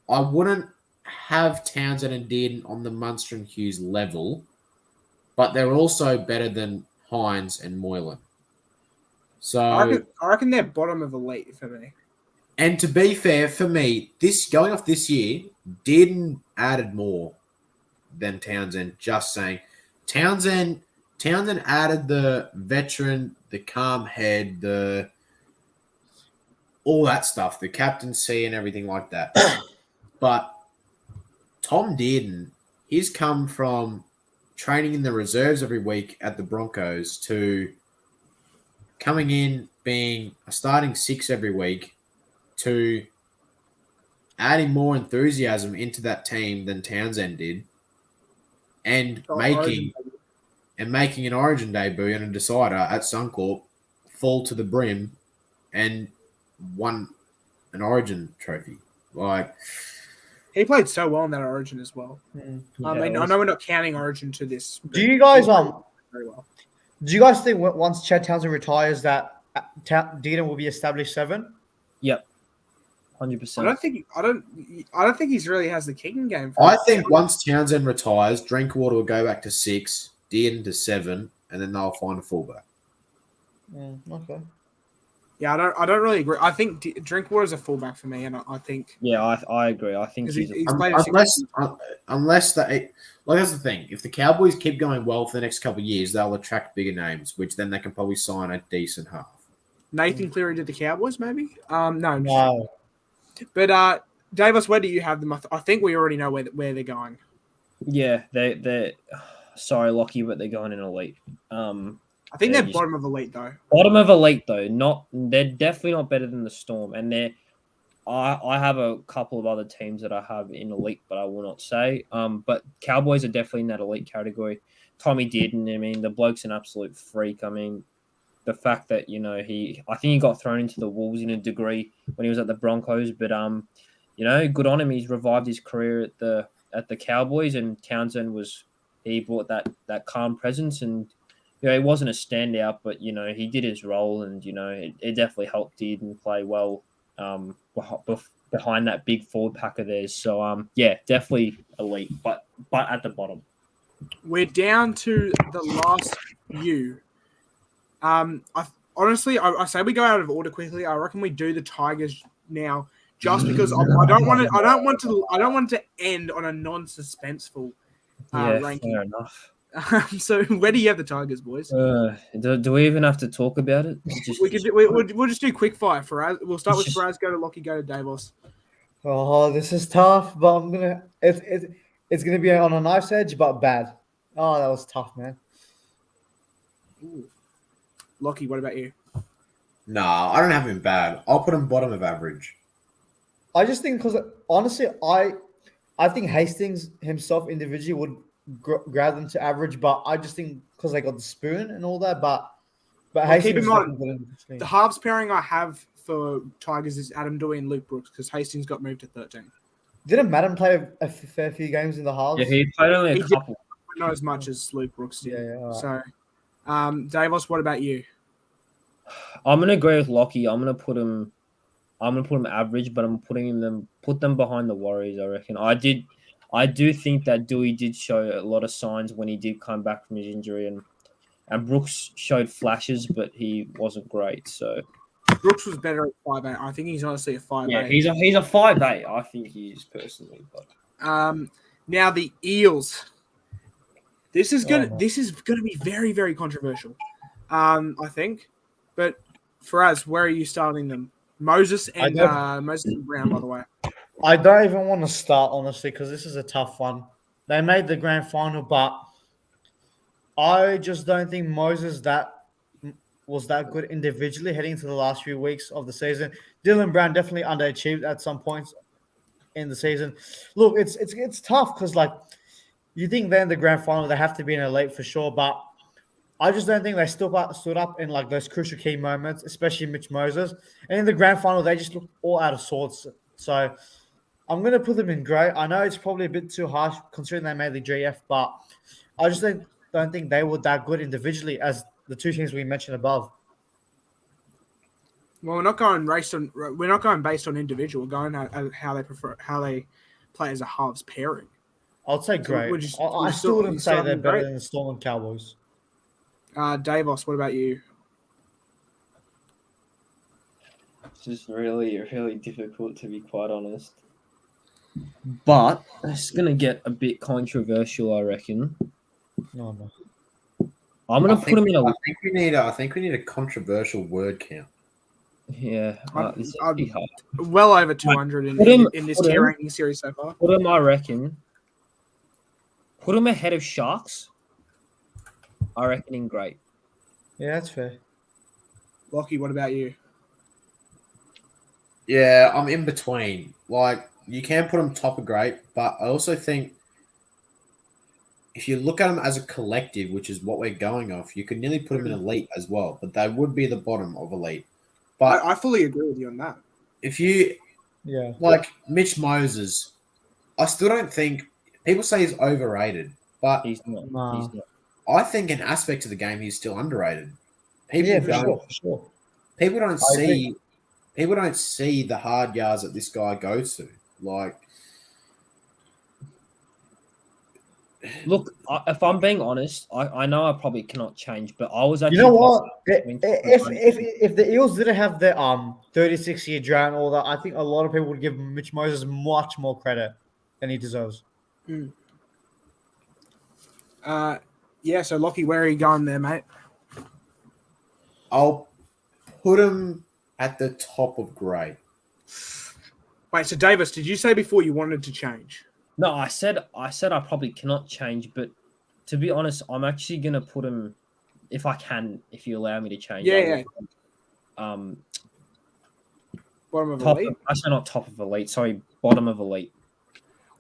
I wouldn't have Townsend and Dearden on the Munster and Hughes level, but they're also better than Hines and Moylan. So I reckon they're bottom of elite for me. And to be fair, for me, this going off this year, Dearden added more than Townsend. Just saying, Townsend added the veteran, the calm head, all that stuff, the captaincy and everything like that. But Tom Dearden, he's come from training in the reserves every week at the Broncos to coming in being a starting 6 every week, to adding more enthusiasm into that team than Townsend did, and making an Origin debut and a decider at Suncorp, fall to the brim, and won an Origin trophy. Like, he played so well in that Origin as well. Yeah, I mean, I know we're not counting Origin to this. Do you guys very well? Do you guys think once Chad Townsend retires that Dearden will be established 7? Yep. I 100%. don't think he's really has the kicking game. I think once Townsend retires, Drinkwater will go back to 6, Dearden to 7, and then they'll find a fullback. Okay. Yeah, I don't really agree. I think Drinkwater is a fullback for me, and I think Yeah, I agree. I think because he's he's played at Unless they like that's the thing. If the Cowboys keep going well for the next couple of years, they'll attract bigger names, which then they can probably sign a decent half. Nathan Cleary to the Cowboys, maybe. No, No. but Davis, where do you have them? I think we already know where they're going. yeah. They're sorry, Lockie, but they're going in elite. I think they're just bottom of elite though. bottom of elite though. They're definitely not better than the Storm, and I have a couple of other teams that I have in elite, but I will not say. But Cowboys are definitely in that elite category. Tommy did, and I mean the bloke's an absolute freak. I mean, the fact that I think he got thrown into the wolves in a degree when he was at the Broncos, but good on him. He's revived his career at the Cowboys, and Townsend he brought that calm presence, and he wasn't a standout, but he did his role, and it definitely helped Dearden play well behind that big forward pack of theirs. So yeah, definitely elite, but at the bottom. We're down to the last few. Honestly, I say we go out of order quickly. I reckon we do the Tigers now, just because I don't want to end on a non-suspenseful ranking. Fair enough. So where do you have the Tigers, boys? Do we even have to talk about it? We'll just do quick fire. We'll start with Faraz, go to Lockie, go to Davos. Oh, this is tough, but it's gonna be on a nice edge, but bad. Oh, that was tough, man. Ooh. Lockie, what about you? Nah, I don't have him bad. I'll put him bottom of average. I just think because honestly, I think Hastings himself individually would grab them to average, but I just think because they got the spoon and all that, but Hastings keep in mind the halves pairing I have for Tigers is Adam Dewey and Luke Brooks because Hastings got moved to 13. Didn't Madden play a fair few games in the halves? Yeah, he played only a couple. Not as much as Luke Brooks did. Yeah, right. So, Davos, what about you? I'm gonna agree with Lockie. I'm gonna put him average, but I'm put them behind the Warriors. I reckon. I do think that Dewey did show a lot of signs when he did come back from his injury, and Brooks showed flashes, but he wasn't great. So Brooks was better at 5'8". I think he's honestly a 5'8". yeah, he's a 5'8". I think he is personally. But now the Eels. This is gonna be very, very controversial. I think, but Faraz, where are you starting them? Moses and Brown, by the way. I don't even want to start honestly because this is a tough one. They made the grand final, but I just don't think Moses was that good individually heading into the last few weeks of the season. Dylan Brown definitely underachieved at some points in the season. Look, it's tough because like you think they're in the grand final, they have to be in elite for sure, but I just don't think they stood up in like those crucial key moments, especially Mitch Moses. And in the grand final, they just looked all out of sorts. So I'm going to put them in grey. I know it's probably a bit too harsh considering they made the GF, but I just don't think they were that good individually as the two teams we mentioned above. Well, we're not going based on individual. We're going at how they play as a halves pairing. I'll say grey. I still wouldn't say they're better than the Storm and Cowboys. Davos, what about you? It's just really, really difficult to be quite honest. But it's gonna get a bit controversial, I reckon. No. I'm gonna put him in a. I think we need a controversial word count. Yeah, this is pretty hard. Well over 200 in this tier ranking series so far. Put him, I reckon. Put him ahead of Sharks. I reckon in great. Yeah, that's fair. Lockie, what about you? Yeah, I'm in between. Like, you can put them top of great, but I also think if you look at them as a collective, which is what we're going off, you could nearly put them in elite as well, but they would be the bottom of elite. But I fully agree with you on that. If you, like Mitch Moses, I still don't think people say he's overrated, but he's not. He's not. I think an aspect of the game he's still underrated. For sure. People don't see. People don't see the hard yards that this guy goes to. Like, Look, if I'm being honest, I know I probably cannot change, but I was You actually know what? between top and If the Eels didn't have the 36-year drought and all that, I think a lot of people would give Mitch Moses much more credit than he deserves. Yeah. So Lockie, where are you going there, mate? I'll put him at the top of grade. Wait. So Davis, did you say before you wanted to change? No, I said I probably cannot change, but to be honest, I'm actually gonna put him if I can, if you allow me to change. Yeah. Bottom of Top elite. actually not top of elite, sorry, bottom of elite.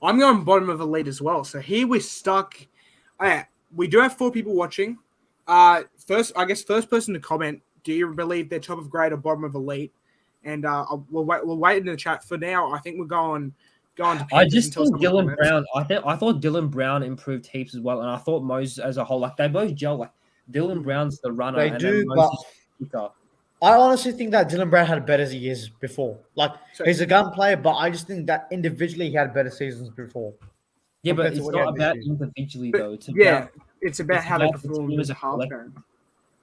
I'm going bottom of elite as well. So here we're stuck. We do have 4 people watching. First person to comment. Do you believe they're top of grade or bottom of elite? And we'll wait in the chat. For now, I think we're going to Panthers I just until think someone Dylan comments. Brown. I thought Dylan Brown improved heaps as well, and I thought Moses as a whole, like they both gel. Like Dylan Brown's the runner, They and do, then but Moses the kicker. I honestly think that Dylan Brown had better years before. Like So- he's a gun player, but I just think that individually he had better seasons before. Yeah, but compared to it's what he not had this about year. individually though. It's Yeah, it's about it's how they about the perform team as as a a half collective. pairing.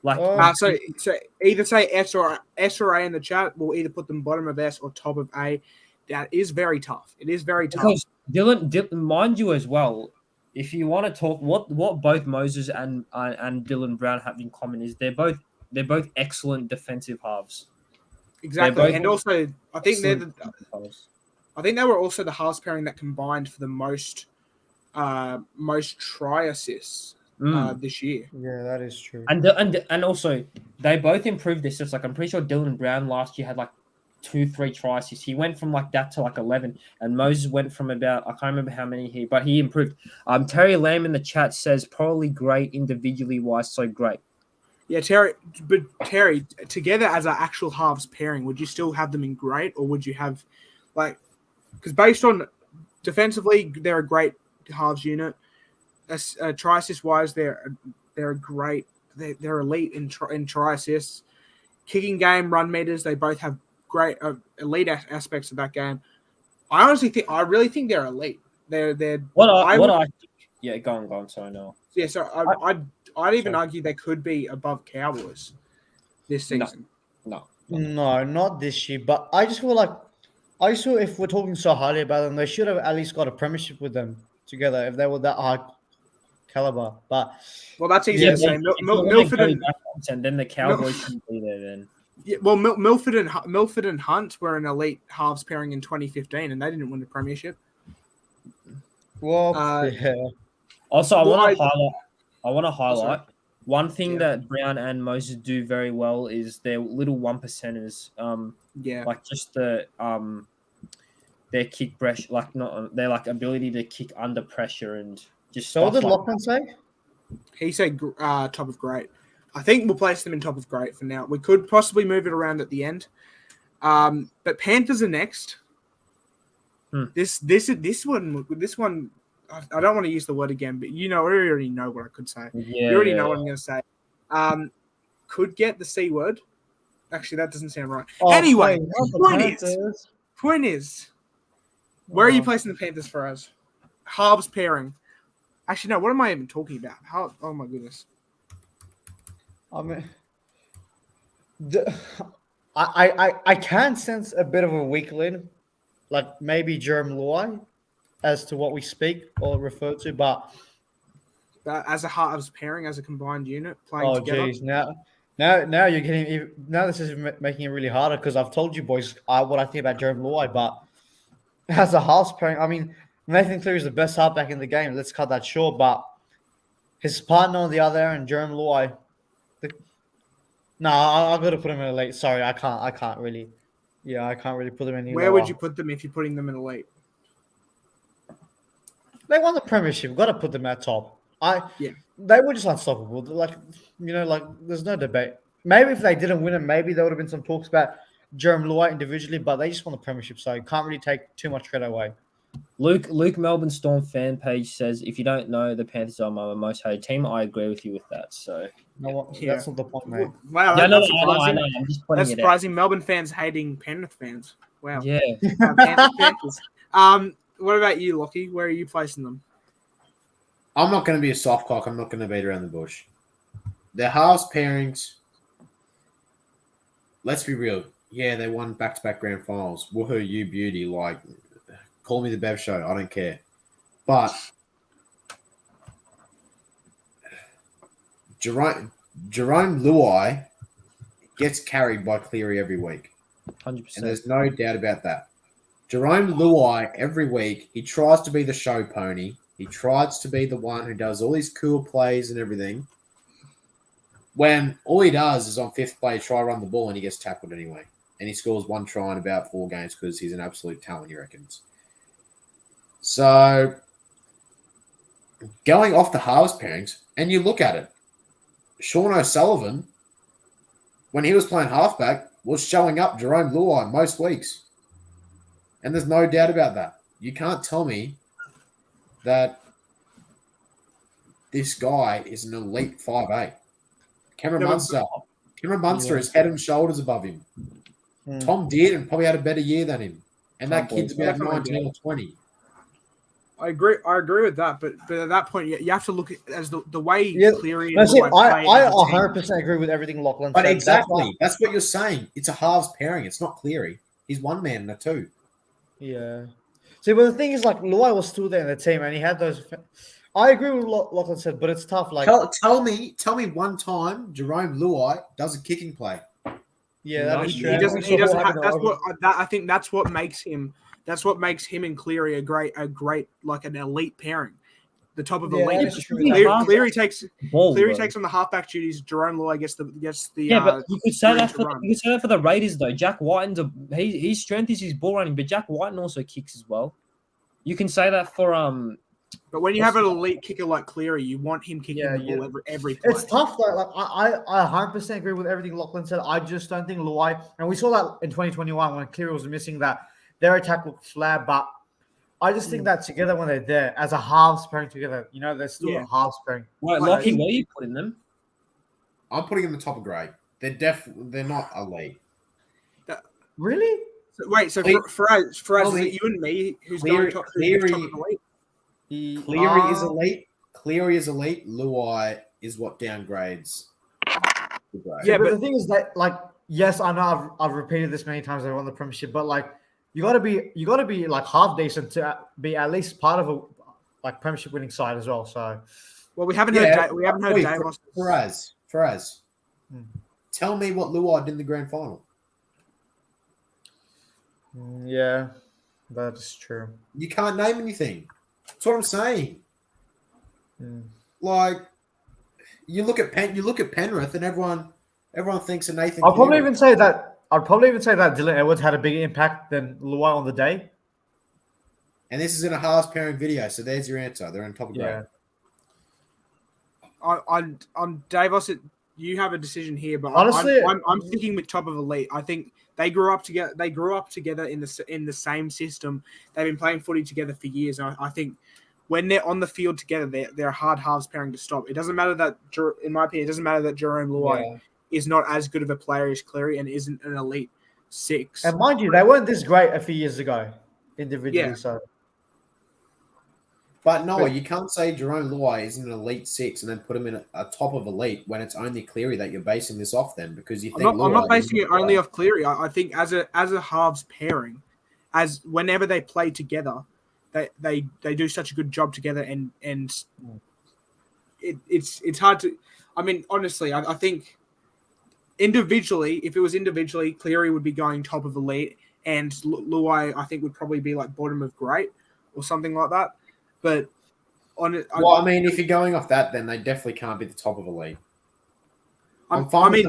like So either say S or A in the chat. We'll either put them bottom of S or top of A. That is very tough. It is very tough. because Dylan, mind you as well. If you want to talk, what both Moses and Dylan Brown have in common is they're both excellent defensive halves. Exactly, both and also I think they're Excellent the, defensive halves. I think they were also the halves pairing that combined for the most try assists this year. Yeah, that is true. And also they both improved this. Just like I'm pretty sure Dylan Brown last year had like 2-3 try assists. He went from like that to like 11, and Moses went from about I can't remember how many but he improved. Terry Lamb in the chat says probably great individually wise, so great. Yeah, Terry, together as an actual halves pairing, would you still have them in great, or would you have because based on defensively, they're a great halves unit. Try assist wise, they're a great. They're elite in try assists, kicking game, run meters. They both have great elite aspects of that game. I really think they're elite. They're Go on. Sorry, no. Yeah, so I'd even argue they could be above Cowboys this season. No. No, not this year. But I just feel if we're talking so highly about them, they should have at least got a premiership with them together if they were that high caliber. But Well, that's easy to say. Milford and then the Cowboys shouldn't be there then. Yeah, well, Milford and Hunt were an elite halves pairing in 2015, and they didn't win the premiership. well, yeah. Also, I want to Sorry. highlight one thing Yeah. that Brown and Moses do very well is their little 1%ers. Yeah, Like just their kick pressure, like not their like ability to kick under pressure and just. So what stuff did like Lachlan say? he said top of great. I think we'll place them in top of great for now. We could possibly move it around at the end. But Panthers are next. This one. I don't want to use the word again, but we already know what I could say. Yeah, You already know what I'm going to say. Could get the C word. Actually, that doesn't sound right. Anyway, point is, where are you placing the Panthers for us? Halves pairing. Actually, no. What am I even talking about? Oh my goodness. I mean, I can sense a bit of a weak link, like maybe Jerome Luai, as to what we speak or refer to, but As a halves pairing, as a combined unit playing together. Geez, now you're getting this is making it really harder because I've told you boys what I think about Jerome Luai, but as a halves pairing, I mean Nathan Cleary is the best halfback in the game. Let's cut that short, but his partner on the other end, Jerome Luai. No, I've got to put him in elite. Sorry, I can't really. Yeah, I can't really put them in. Where would you put them if you're putting them in elite? They won the premiership. We've got to put them at top. They were just unstoppable. There's no debate. Maybe if they didn't win it, maybe there would have been some talks about Jerome Luai individually, but they just won the premiership, so you can't really take too much credit away. Luke Melbourne Storm fan page says, if you don't know, the Panthers are my most hated team. I agree with you with that. So That's not the point, mate. Wow, that's surprising. I know. I'm just putting That's it surprising. Melbourne fans hating Penrith fans. Wow. out. Yeah. Panthers. What about you, Lockie? Where are you placing them? I'm not going to be a soft cock. I'm not going to beat around the bush. The halves pairings, let's be real. Yeah, they won back-to-back grand finals. Woohoo, you beauty. Like, call me the Bev Show. I don't care. But Jerome Luai gets carried by Cleary every week. 100%. And there's no doubt about that. Jerome Luai, every week, he tries to be the show pony. He tries to be the one who does all these cool plays and everything. When all he does is on fifth play, try run the ball, and he gets tackled anyway. And he scores one try in about 4 games because he's an absolute talent, he reckons. So, going off the halves pairings, and you look at it, Sean O'Sullivan, when he was playing halfback, was showing up Jerome Luai most weeks. And there's no doubt about that. You can't tell me that this guy is an elite 5'8". Cameron Munster is head and shoulders above him. Tom Dearden probably had a better year than him. And that kid's about 19 or 20. I agree with that, but at that point, you have to look at as the way Cleary. I 100% agree with everything Lachlan said. But exactly, that's what you're saying. It's a halves pairing. It's not Cleary. He's one man and a two. Yeah. See, but the thing is, like, Luai was still there in the team, and he had those. I agree with what Lachlan said, but it's tough. Like, tell me one time Jerome Luai does a kicking play. Yeah, that is true. He doesn't have. I think that's what makes him. That's what makes him and Cleary a great like an elite pairing. The top of the league. Cleary takes on the halfback duties. Jerome Luai gets the but you could say that for the Raiders though. Jack Whiten's his strength is his ball running, but Jack Whiten also kicks as well. You can say that for But when you have an elite kicker like Cleary, you want him kicking the ball every play. It's tough though. Like I 100% agree with everything Lachlan said. I just don't think Luai, and we saw that in 2021 when Cleary was missing that. Their attack looked flat, but I just think that together when they're there as a halves pairing together, they're still a halves pairing. Right, Lockie, where are you putting them? I'm putting them in the top of grade. They're not elite. Really? So for us, is it you and me who's going top of the league? Cleary is elite. Cleary is elite. Luai is what downgrades. Yeah, but the thing is that, like, yes, I know I've repeated this many times. I won the premiership, but like, you got to be like half decent to be at least part of a like premiership winning side as well. So, well, we haven't heard Davos. Faraz, tell me what Luai did in the grand final. Yeah, that is true. You can't name anything. That's what I'm saying. Like, you look at Penrith, and everyone thinks of Nathan. I'd probably even say that Dylan Edwards had a bigger impact than Luai on the day. And this is in a halves pairing video, so there's your answer. They're on top of grade. On Davos, you have a decision here, but honestly, I'm sticking with top of elite. I think they grew up together. They grew up together in the same system. They've been playing footy together for years, and I think when they're on the field together, they're a hard halves pairing to stop. It doesn't matter that, in my opinion, it doesn't matter that Jerome Luai is not as good of a player as Cleary and isn't an elite 6. And mind you, they weren't this great a few years ago individually. Yeah. So, but no, you can't say Jerome Luai is an elite 6 and then put him in a top of elite when it's only Cleary that you're basing this off. Then because you think I'm not basing it only off Cleary. I think as a halves pairing, as whenever they play together, they do such a good job together, and it's hard to. I mean, honestly, I think. Individually, if it was individually, Cleary would be going top of elite, and Luai, I think, would probably be like bottom of great or something like that. But I mean, if you're going off that, then they definitely can't be the top of elite. I'm fine with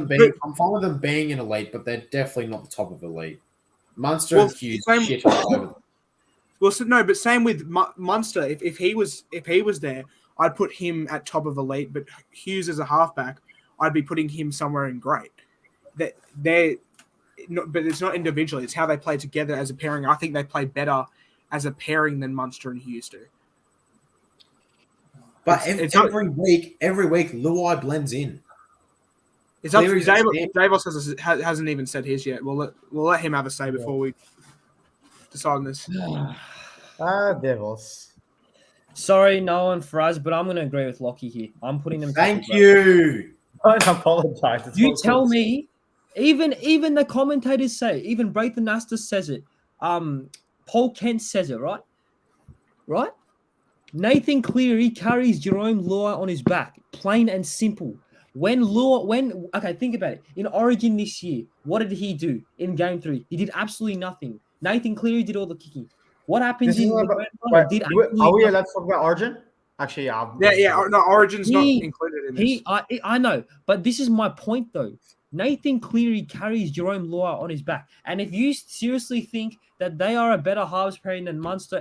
them being an elite, but they're definitely not the top of elite. Munster and Hughes shit all over them. Well, so no, but same with Munster. If he was there, I'd put him at top of elite. But Hughes as a halfback, I'd be putting him somewhere in great. But it's not individually. It's how they play together as a pairing. I think they play better as a pairing than Munster and Hughes do. But every week, Luai blends in. It's up to Davos hasn't even said his yet. We'll let him have a say before we decide on this. Davos. Sorry, Nolan Faraz, but I'm going to agree with Lockie here. I'm putting them. Thank you. Don't apologize. It's You not tell good. me. Even the commentators say. Even Braithen Astor says it. Paul Kent says it. Right. Right. Nathan Cleary carries Jerome Luai on his back, plain and simple. Okay, think about it. In Origin this year, what did he do in Game 3? He did absolutely nothing. Nathan Cleary did all the kicking. What happens This is in the about, grand wait, final? Did are we absolutely nothing. allowed to talk about Origin? Actually, yeah. Yeah. No, Origin's not He- included in this. I know, but this is my point though. Nathan Cleary carries Jerome Luai on his back, and if you seriously think that they are a better halves pairing than Munster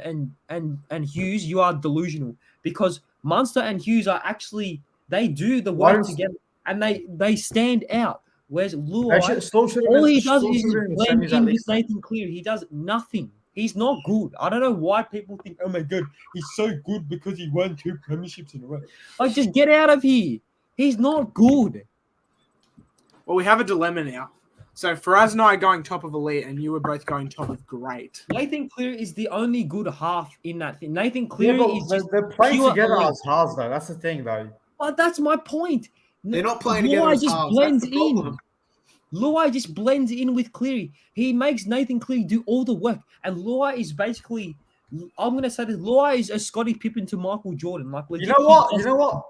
and Hughes, you are delusional. Because Munster and Hughes are actually they do the Why work don't- together, and they stand out. Whereas They Luai, still should have all been- he does still is should have been in the blend semis at in with least. Nathan Cleary. He does nothing. He's not good. I don't know why people think, oh my god, he's so good because he won 2 premierships in a row. Like, just get out of here. He's not good. Well, we have a dilemma now. So Faraz and I are going top of elite, and you were both going top of great. Nathan Cleary is the only good half in that thing. Nathan Yeah, Cleary but is just they're playing pure together elite. as halves, though. That's the thing, though. But that's my point. They're not playing together Luai as just halves. blends That's the problem. in. Luai just blends in with Cleary. He makes Nathan Cleary do all the work. And Luai is basically, I'm going to say this, Luai is a Scottie Pippen to Michael Jordan. Like, You legit, know he what? does- You know what?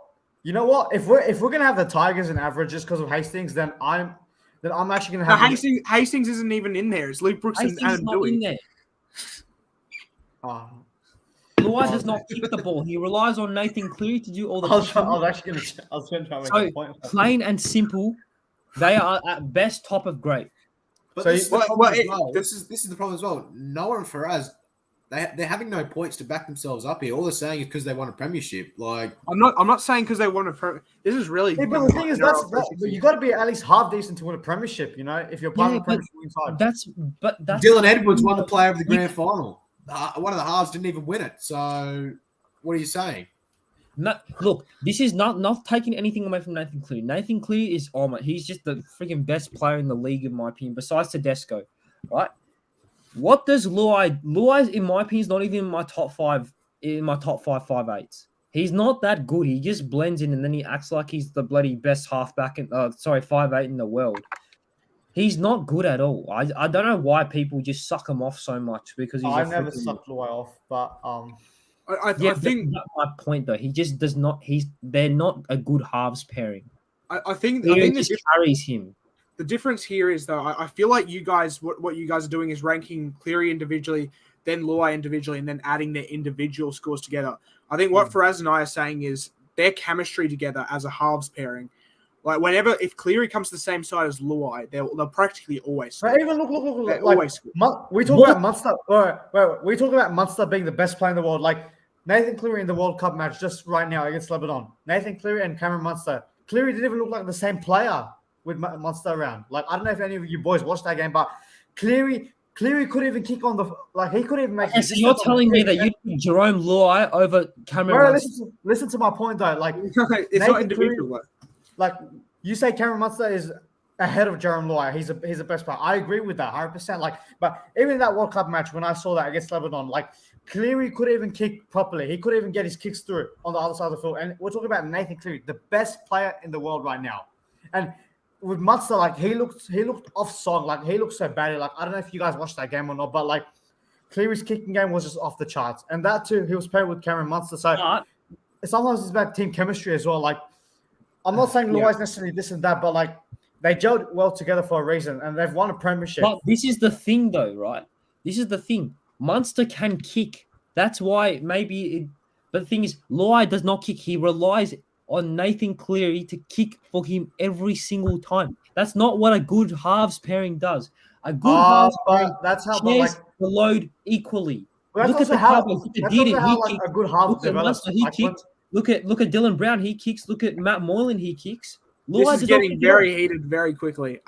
You know what? If we're gonna have the Tigers in average just because of Hastings, then I'm actually gonna No, have. Hastings isn't even in there. It's Luke Brooks Hastings and is Adam not in Dewey. there. Oh, Luai does not kick the ball. He relies on Nathan Cleary to do all the I was kicking. actually gonna. I was gonna try to make So, a point. plain and simple, they are at best top of great. But So this is you- the problem well, as well. This is the problem as well. Noah and Faraz, they're having no points to back themselves up here. All they're saying is because they won a premiership. Like, I'm not saying because they won a. This is really. Yeah, but the thing is, you got to be at least half decent to win a premiership. You know, if you're part of the premiership side. That's Dylan Edwards won the player of the grand final. One of the halves didn't even win it. So, what are you saying? Look, this is not taking anything away from Nathan Cleary. Nathan Cleary is he's just the freaking best player in the league, in my opinion, besides Tedesco, right? What does Luai, in my opinion, is not even in my top five 5'8". He's not that good. He just blends in and then he acts like he's the bloody best halfback 5'8" in the world. He's not good at all. I don't know why people just suck him off so much because he's I never sucked Luai off, but I think that's my point though. He just does not. They're not a good halves pairing. I think Cleary this just carries him. the difference here is though I feel like you guys what you guys are doing is ranking Cleary individually, then Luai individually, and then adding their individual scores together. I think what Faraz and I are saying is their chemistry together as a halves pairing. Like if Cleary comes to the same side as Luai, they'll practically always score. but even look, They like always score. we talk about Munster. We talk about Munster being the best player in the world. Like Nathan Cleary in the World Cup match just right now against Lebanon. Nathan Cleary and Cameron Munster. Cleary didn't even look like the same player with Munster around. Like I don't know if any of you boys watched that game, but Cleary couldn't even kick on the he couldn't even make. Okay, so you're telling me that you put Jerome Luai over Cameron? Bro, listen to my point though. Like It's not Nathan individual. Though. like you say Cameron Munster is ahead of Jerome Luai. He's the best player. I agree with that 100%. Like, but even in that World Cup match when I saw that against Lebanon, like Cleary couldn't even kick properly. He couldn't even get his kicks through on the other side of the field. And we're talking about Nathan Cleary, the best player in the world right now. And with Munster, like he looked off song. Like he looked so bad. Like I don't know if you guys watched that game or not, but like Cleary's kicking game was just off the charts. And that too, he was paired with Cameron Munster. So sometimes it's about team chemistry as well. Like I'm not saying Luai's necessarily this and that, but like they gelled well together for a reason, and they've won a premiership. But this is the thing, though, right? This is the thing. Munster can kick. That's why maybe. But the thing is, Luai does not kick. He relies on Nathan Cleary to kick for him every single time. That's not what a good halves pairing does. A good halves pairing that's how shares the load equally. Look Look at the Cowboys. Look at Didi. He kicks. a good half Look at develops. Munster. He kicked. Look at Dylan Brown. He kicks. Look at Matt Moylan. He kicks. This Luai is does not getting kick very heated very quickly.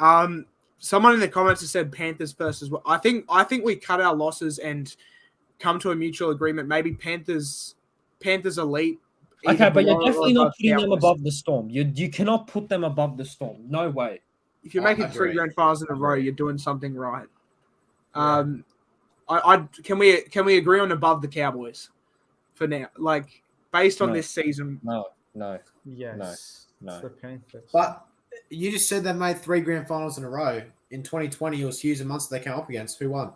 Someone in the comments has said Panthers first as well. I think we cut our losses and come to a mutual agreement. Maybe Panthers elite. Okay, but you're definitely not putting them Cowboys. above the Storm. You cannot put them above the Storm. No way. If you're making 3 grand finals in a row, you're doing something right. Can we agree on above the Cowboys for now? Like based on No. this season. No. Yes. No. It's the Panthers. But you just said they made 3 grand finals in a row. In 2020, it was Hughes and Munster they came up against. Who won?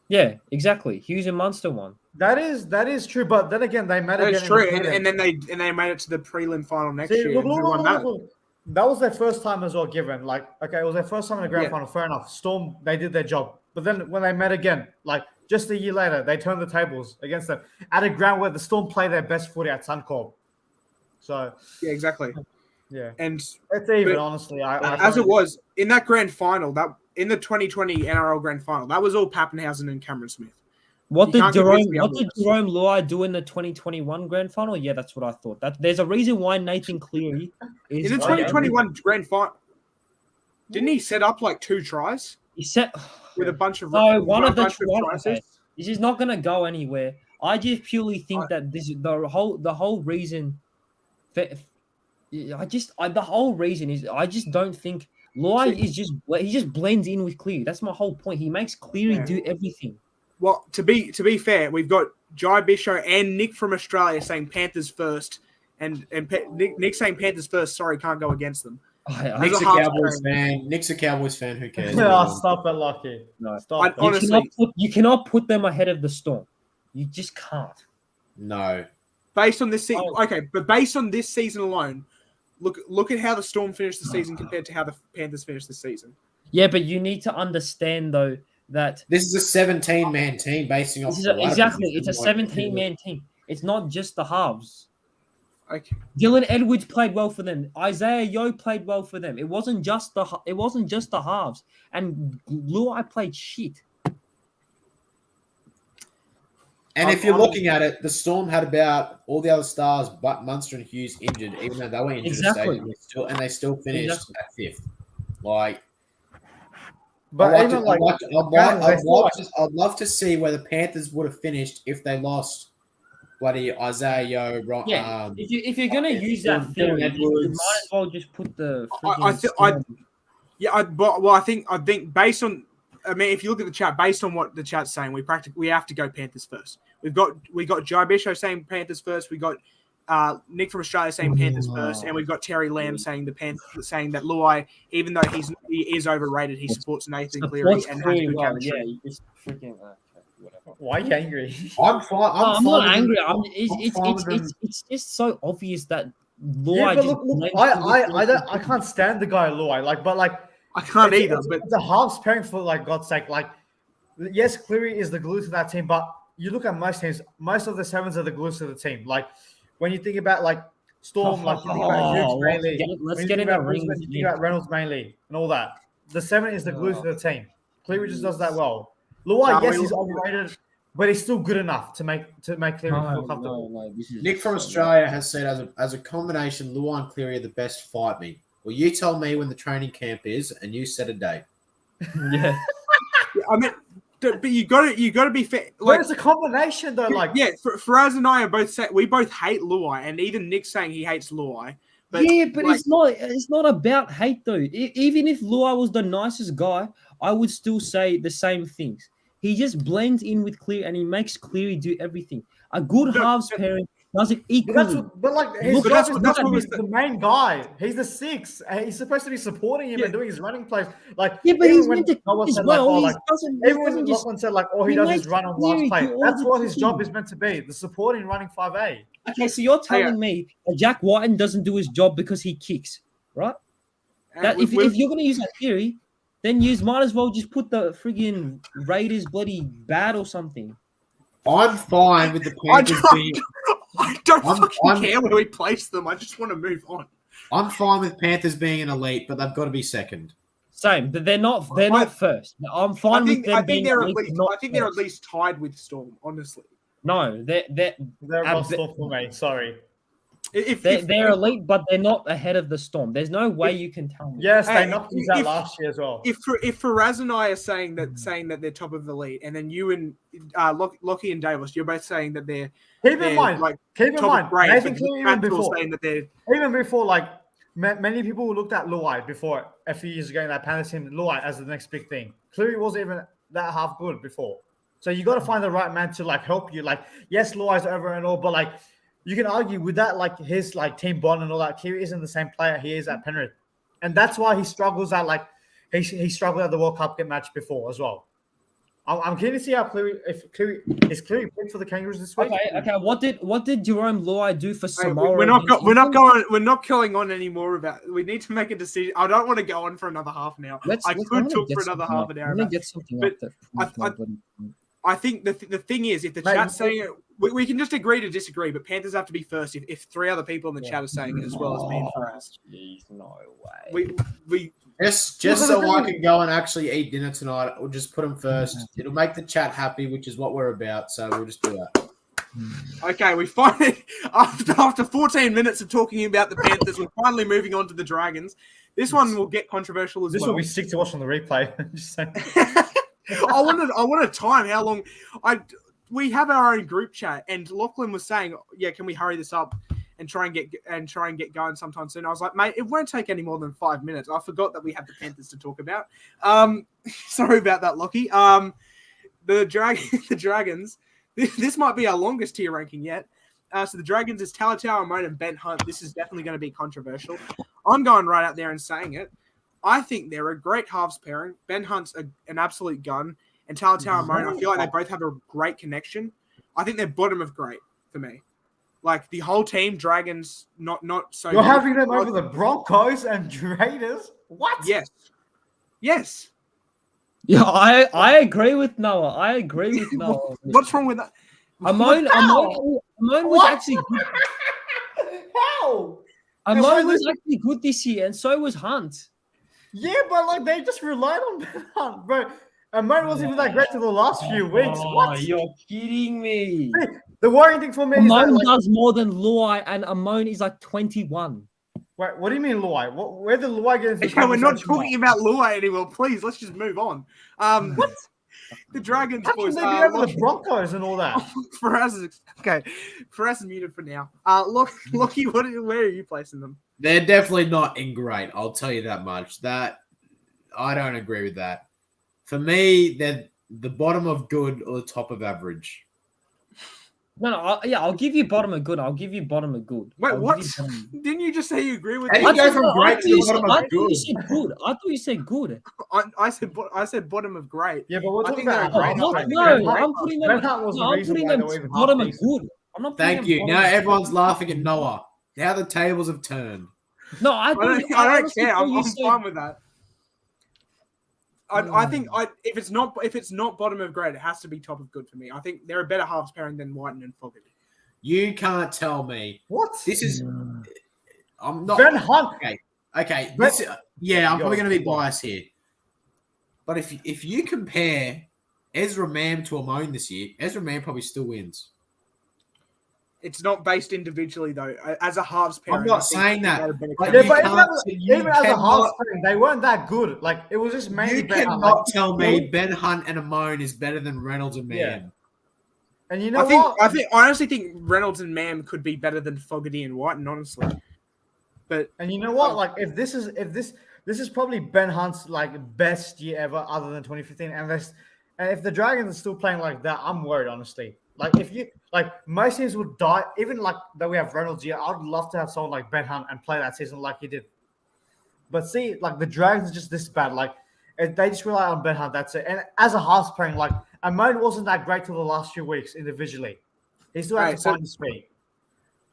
Yeah, exactly. Hughes and Munster won. That is true, but then again, they met That's again. true, in the and then they made it to the prelim final next See, year. look, and who won that? look. That was their first time as well. Given like, okay, it was their first time in the grand Yeah. final. Fair enough. Storm, they did their job, but then when they met again, like just a year later, they turned the tables against them at a ground where the Storm play their best footy at Suncorp. So Yeah, exactly. yeah, And it's even but honestly. as it was in that grand final, that in the 2020 NRL grand final, that was all Pappenhausen and Cameron Smith. What You did can't convince me Jerome otherwise. Luai do in the 2021 grand final? Yeah, that's what I thought. That there's a reason why Nathan Cleary is In the 2021 grand final, didn't he set up like 2 tries He set with a bunch of one of the bunch tries. tries? This is not gonna go anywhere. I just purely think that this is the whole reason. The whole reason is I just don't think Luai is he just blends in with Cleary. That's my whole point. He makes Cleary do everything. Well, to be fair, we've got Jai Bisho and Nick from Australia saying Panthers first, and Nick saying Panthers first. Sorry, can't go against them. Nick's a Cowboys fan. Nick's a Cowboys fan. Who cares? Stop it, Lucky. No, Stop. Honestly, you cannot put them ahead of the Storm. You just can't. No. based on this season, but based on this season alone, look at how the Storm finished the season compared to how the Panthers finished the season. Yeah, but you need to understand though that This is a 17-man team basing off exactly. It's a 17-man team. It's not just the halves. Okay. Dylan Edwards played well for them. Isaiah Yeo played well for them. It wasn't just the halves. And Luai played shit. And if you're looking at it, the Storm had about all the other stars but Munster and Hughes injured, even though they were injured Exactly. and they still finished at 5th. Like, But I'd even love to see where the Panthers would have finished if they lost bloody Isaiah Yeo. Yeah, if you're gonna use that theory, you might as well just put the. I think based on, I mean, if you look at the chat, based on what the chat's saying, we have to go Panthers first. We got Jai Bisho saying Panthers first. We got Nick from Australia saying Panthers first, and we've got Terry Lamb saying saying that Luai, even though he is overrated, he supports Nathan Cleary and has good chemistry. Yeah, you just freaking. Whatever. why are you angry? I'm fine. I'm not angry. fine It's just so obvious that Luai. Yeah, but just look, I can't stand the guy Luai. I can't either. But the halves pairing for God's sake. Yes, Cleary is the glue to that team, but you look at most teams, most of the sevens are the glues to the team. Like when you think about Storm, you think about Hughes mainly. Let's get in the ring. You think about Reynolds mainly and all that. The 7 is the glue to the team. Cleary just does that well. Luai, yes, he's overrated, but he's still good enough to make Cleary feel comfortable. Nick from Australia has said as a combination, Luai and Cleary are the best fight me. Well, you tell me when the training camp is, and you set a date. Yeah. I mean, but you got to be fair. But it's a combination though. Faraz and I are both we both hate Luai, and even Nick's saying he hates Luai. But it's not about hate though. Even if Luai was the nicest guy, I would still say the same things. He just blends in with Cleary and he makes Cleary do everything. A good halves pairing does it equally. His job is the main guy. He's the 6. He's supposed to be supporting him and doing his running plays. But he's meant to as well. Everyone said he does his run on last play. That's what his job is meant to be. The supporting running 5A. Okay, so you're telling me that Jack Whiten doesn't do his job because he kicks, right? If you're going to use that theory, then you might as well just put the friggin' Raiders bloody bat or something. I'm fine with the Panthers being. I don't fucking care where we place them. I just want to move on. I'm fine with Panthers being an elite, but they've got to be second. Same, but they're not first. I'm fine with them being elite. I think they're at least tied with Storm, honestly. No, they're not Storm for me. Sorry. They're elite, but they're not ahead of the Storm. There's no way you can tell me. Yes, they knocked us out last year as well. If Faraz and I are saying that they're top of the league, and then you and Lockie and Davis, you're both saying that they're keep in mind, Nathan Cleary even before many people looked at Luai before a few years ago in that Panthers team, Luai as the next big thing. Cleary wasn't even that half good before, so you got to find the right man to help you. Yes, Luai's over and all, but you can argue with that, like his like team bond and all that. Cleary isn't the same player he is at Penrith, and that's why he struggles at like he struggled at the World Cup match before as well. I'm keen to see how Cleary is Cleary picked for the Kangaroos this week. Okay. What did Jerome Luai do for Hey, Samoa? we're not going on anymore about. We need to make a decision. I don't want to go on for another half an hour. I could talk for another half an hour. Let me get something but up there. I think the thing is, if the chat's saying it, we can just agree to disagree, but Panthers have to be first if 3 other people in the chat are saying it as well as me and Faraz. Jeez, no way. We Just so I can go and actually eat dinner tonight, we'll just put them first. It'll make the chat happy, which is what we're about. So we'll just do that. Okay, we finally after 14 minutes of talking about the Panthers, we're finally moving on to the Dragons. This one will get controversial as This well. will be sick to watch on the replay. Just saying. I wanted time. How long? We have our own group chat, and Lachlan was saying, "Yeah, can we hurry this up and try and get going sometime soon?" I was like, "Mate, it won't take any more than 5 minutes." I forgot that we have the Panthers to talk about. Sorry about that, Lockie. The Dragons. This might be our longest tier ranking yet. So the Dragons is Talatau Amone and Ben Hunt. This is definitely going to be controversial. I'm going right out there and saying it. I think they're a great halves pairing. Ben Hunt's an absolute gun, and Talatau Amone, I feel like they both have a great connection. I think they're bottom of great for me. Like the whole team, Dragons, not so. You're having them over the Broncos and Raiders? What? Yes. Yeah, I agree with Noah. What's wrong with that? Amone was actually good. How? Amone was actually good this year, and so was Hunt. Yeah, but like they just relied on Ben Hunt, bro. Amone wasn't even that great for the last few weeks. What? You're kidding me. The worrying thing for me is Amone that, does more than Luai, and Amone is like 21. Wait, what do you mean Luai? Where did Luai get into the Okay, we're not conversation talking about Luai anymore. Please, let's just move on. What? The Dragons, How boys. can they be over the Broncos and all that? Faraz is muted for now. Lockie, where are you placing them? They're definitely not in great. I'll tell you that much. That I don't agree with that. For me, they're the bottom of good or the top of average. I'll give you bottom of good. Wait, what? Didn't you just say you agree with How do you go from great to the bottom of good? I thought you said good. I said bottom of great. Yeah, but we're I talking think they're about a great I'm putting them bottom of good. I'm not. Thank you. Now everyone's laughing at Noah. Now the tables have turned. No, I don't care. I'm fine with that. I think if it's not bottom of great, it has to be top of good for me. I think they're a better halves pairing than Whiten and Fogarty. You can't tell me what this is. I'm not Ben Hunt. Okay. I'm probably going to be biased here, but if you compare Ezra Mam to Amone this year, Ezra Mam probably still wins. It's not based individually though. As a halves pairing, I'm not saying that. But even as a halves pairing, they weren't that good. Like it was just mainly. You cannot tell me Ben Hunt and Amone is better than Reynolds and Mam. Yeah. And you know I honestly think Reynolds and Mam could be better than Fogarty and Whiten, honestly. But you know what? Like if this is probably Ben Hunt's like best year ever, other than 2015, and if the Dragons are still playing like that, I'm worried honestly. Like if you most teams would die, even like that we have Reynolds here. I'd love to have someone like Ben Hunt and play that season like he did. But see, like the Dragons are just this bad. Like they just rely on Ben Hunt. That's it. And as a half pairing, like Amone wasn't that great for the last few weeks individually. He still had to find his feet.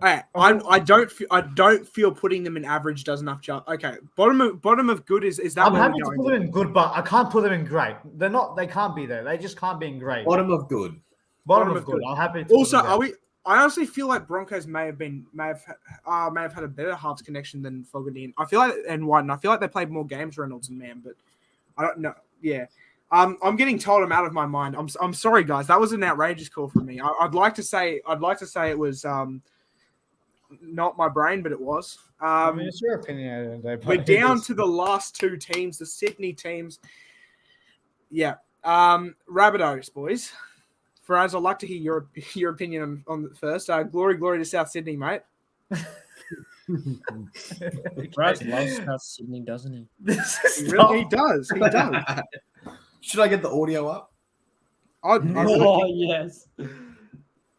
All right, I don't feel putting them in average does enough job. Okay, bottom of good is that. I'm happy to put them in good, but I can't put them in great. They're not. They can't be there. They just can't be in great. Bottom of good. Bottom of good. I'm happy. Also, I honestly feel like Broncos may have had a better halves connection than Fogarty and Whiten. I feel like they played more games, Reynolds and Mam, but I don't know. Yeah. I'm getting told I'm out of my mind. I'm sorry, guys. That was an outrageous call from me. I'd like to say it was not my brain, but it was. I mean, it's your opinion. We're down to the last two teams, the Sydney teams. Yeah. Rabbitohs, boys. Faraz, I'd like to hear your opinion on the first. Glory to South Sydney, mate. Faraz loves South Sydney, doesn't he? He does. Should I get the audio up? Yes.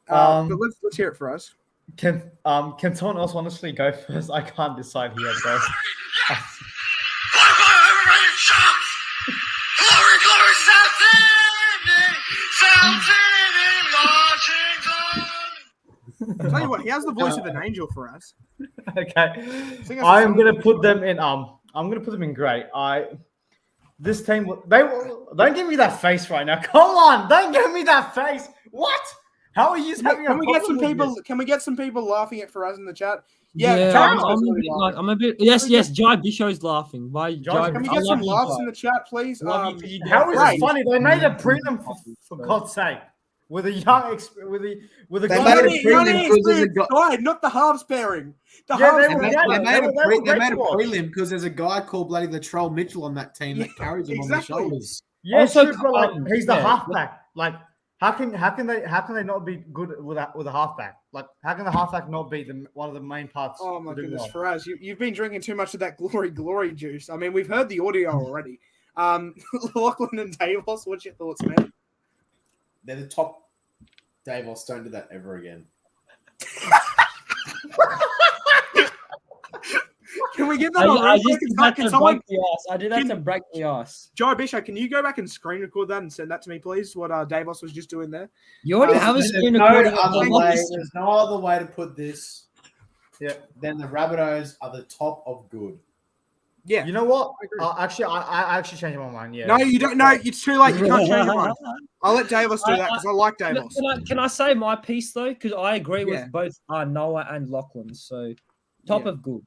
But let's hear it for us. Can someone else honestly go first? I can't decide here, bro. Tell you what, he has the voice of an angel for us. Okay, Sing us a I'm song. gonna put them in. I'm gonna put them in great. This team, don't give me that face right now. Come on, don't give me that face. What? How are you having a Can we get some problem with people? this? Can we get some people laughing at Faraz in the chat? Yeah, Yeah, James I'm was a really bit laughing. I'm a bit. Yes, yes. Jai Bisho's laughing. Why, Jai? Can we I get some love you, laughs Jai. in the chat, please? Love you 'cause you do How is Right. it funny? They made a prelim for God's sake with a young with a They guy. made Only, a prelim because there's a guy. not the halves pairing. The Yeah, halves they were pairing. great. They made a They were great to watch. prelim because there's a guy called bloody Latrell Mitchell on that team that Yeah, carries him exactly. on their shoulders. Yeah, Also, true, but like he's the yeah. halfback. Like, how can they not be good with a halfback? Like, how can the halfback not be one of the main parts? Oh my of doing goodness, well? Faraz, you've been drinking too much of that glory juice. I mean, we've heard the audio already. Lachlan and Davos, what's your thoughts, man? They're the top. Davos, don't do that ever again. Can we get that I on real just quick? did that Can to someone, break the ass. I did that can- to break the ass. Joe Bishop, can you go back and screen record that and send that to me, please? What Davos was just doing there. You already have a There's screen no recording of other the way. lobby. There's no other way to put this. Yeah. Then the Rabbitohs are the top of good. Yeah. You know what? I agree. I actually changed my mind. Yeah. No, you don't. No, it's too late. You can't change your mind. I'll let Davos do that because I like Davos. Can I say my piece though? Because I agree Yeah. with both Noah and Lachlan. So top Yeah. of good.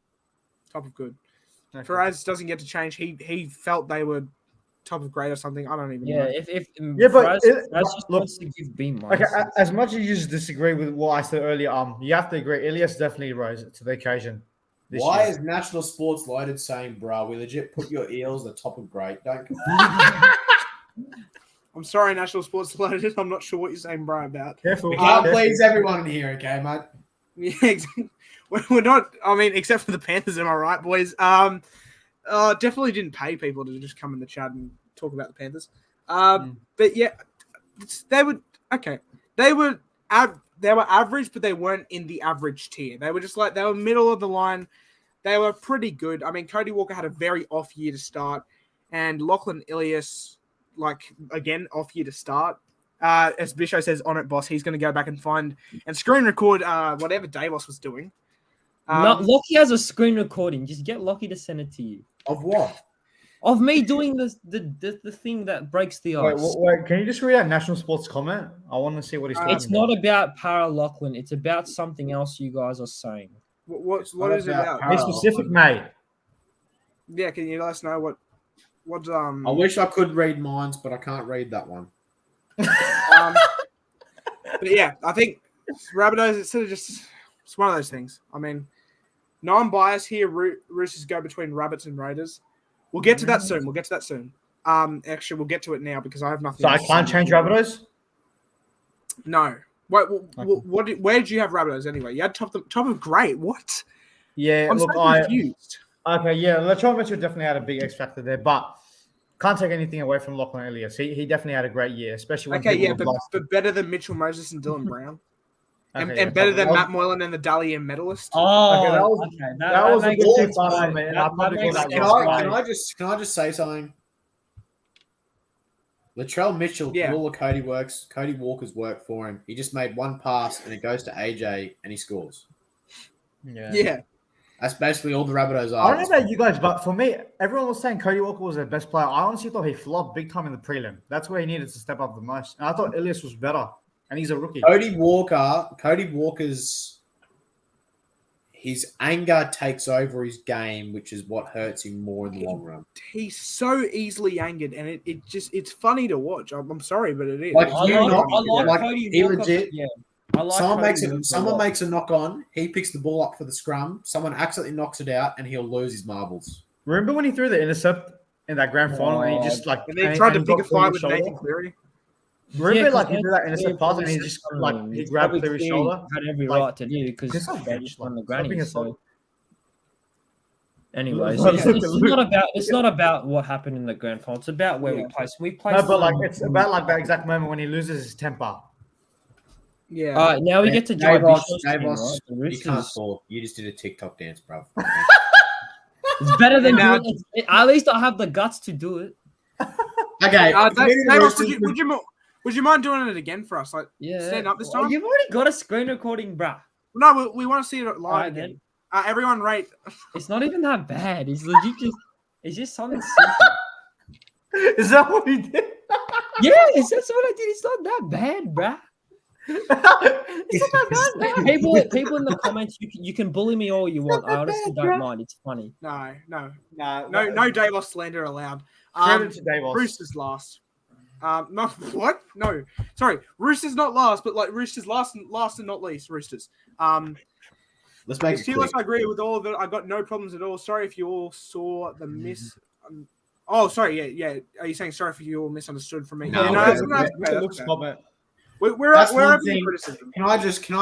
Top of good. Okay. Faraz doesn't get to change. He felt they were top of grade or something. I don't even Yeah, know. yeah, but Faraz but just look- wants to give B Okay, minus. as much as you just disagree with what I said earlier, you have to agree. Ilias definitely rose to the occasion. This Why year. is National Sports Loaded saying, "Bruh, we legit put your eels the top of great"? Don't. I'm sorry, National Sports Loaded. I'm not sure what you're saying, Brian, about. Careful. We can't careful. please everyone in here, okay, mate? Yeah, exactly. We're not. I mean, except for the Panthers, am I right, boys? Definitely didn't pay people to just come in the chat and talk about the Panthers. But yeah, they were okay. They were average, but they weren't in the average tier. They were just like they were middle of the line. They were pretty good. I mean, Cody Walker had a very off year to start, and Lachlan Ilias, like again, off year to start. As Bisho says on it, boss, he's going to go back and find and screen record whatever Davos was doing. Lockie has a screen recording. Just get Lockie to send it to you. Of what? Of me doing the thing that breaks the ice. Wait, can you just read out National Sports comment? I want to see what he's talking It's not about Para Lachlan. It's about something else you guys are saying. What not is it about about? Be specific, mate. Yeah, can you let us know what I wish I could read minds, but I can't read that one. But yeah, I think Rabbitohs, it's sort of just it's one of those things. I mean, no, I'm biased here. Roosters go between Rabbits and Raiders. We'll get to that soon. Actually, we'll get to it now because I have nothing. So I else to can't say. change Rabbitohs? No. What where did you have Rabbitohs anyway? You had top of great. What? Yeah, I'm look, so confused. Okay, yeah, Latrell Mitchell definitely had a big X factor there, but can't take anything away from Lachlan Ilias. He definitely had a great year, especially when Okay, people yeah, were lost. but better than Mitchell Moses and Dylan Brown. Okay, and yeah, better than that Matt Moylan and the Dalian medalist. Oh, Okay, that was a makes bit too sense, far mate. from me, and That- I probably that makes call that sense, lost. Can I just say something? Latrell Mitchell Yeah. did all of Cody Walker's work for him. He just made one pass and it goes to AJ and he scores. Yeah. That's basically all the Rabbitohs I are. don't know about you guys, but for me, everyone was saying Cody Walker was their best player. I honestly thought he flopped big time in the prelim. That's where he needed to step up the most. And I thought Ilias was better, and he's a rookie. Cody Walker's his anger takes over his game, which is what hurts him more in the long run. He's so easily angered, and it's funny to watch. I'm sorry, but it is. Like, I you like, not- I like like, Cody he Walker. legit- Yeah, I like Someone Cody makes Walker it. a Someone lot. makes a knock on. He picks the ball up for the scrum. Someone accidentally knocks it out, and he'll lose his marbles. Remember when he threw the intercept in that grand final, and he just like and they tried to he pick got a fight with Cleary's Nathan shoulder? Cleary. Remember, Yeah, 'cause like he they- did that they intercept pass, probably and he said just something. like he It's grabbed probably Cleary's Cleary shoulder. Had every Like, right to do because piss off, they bitch, just won the like, stop granny. being a So, sod. anyways, Look, it's not about what happened in the grand final. It's about where we placed. We placed. No, but like it's about like that exact moment when he loses his temper. Yeah. All right, now we get to Jai Davos, Bishop's team, right? Davos, The you can't Roosters. talk. You just did a TikTok dance, bro. It's better than Now- doing it. At least I have the guts to do it. Okay, Davos, would you mind doing it again for us? Like, Yeah. stand up this Well, time? you've already got a screen recording, bruh. No, we want to see it live Alright, again. Everyone rate. It's not even that bad. It's legit just. It's just something simple. Is that what he did? Yes, that's what I did. It's not that bad, bruh. It's not that bad. People in the comments, you can bully me all you want. I honestly don't mind. It's funny. No Davos slander allowed. Credit to Davos. Roosters last. No, what? No, sorry. Roosters not last, but like Roosters last and not least. Roosters. let's make it quick. I agree with all of it. I got no problems at all. Sorry if you all saw the miss. Oh, sorry. Yeah. Are you saying sorry if you all misunderstood from me? No, Luke's comment. We're That's one open to thing. criticism. Can I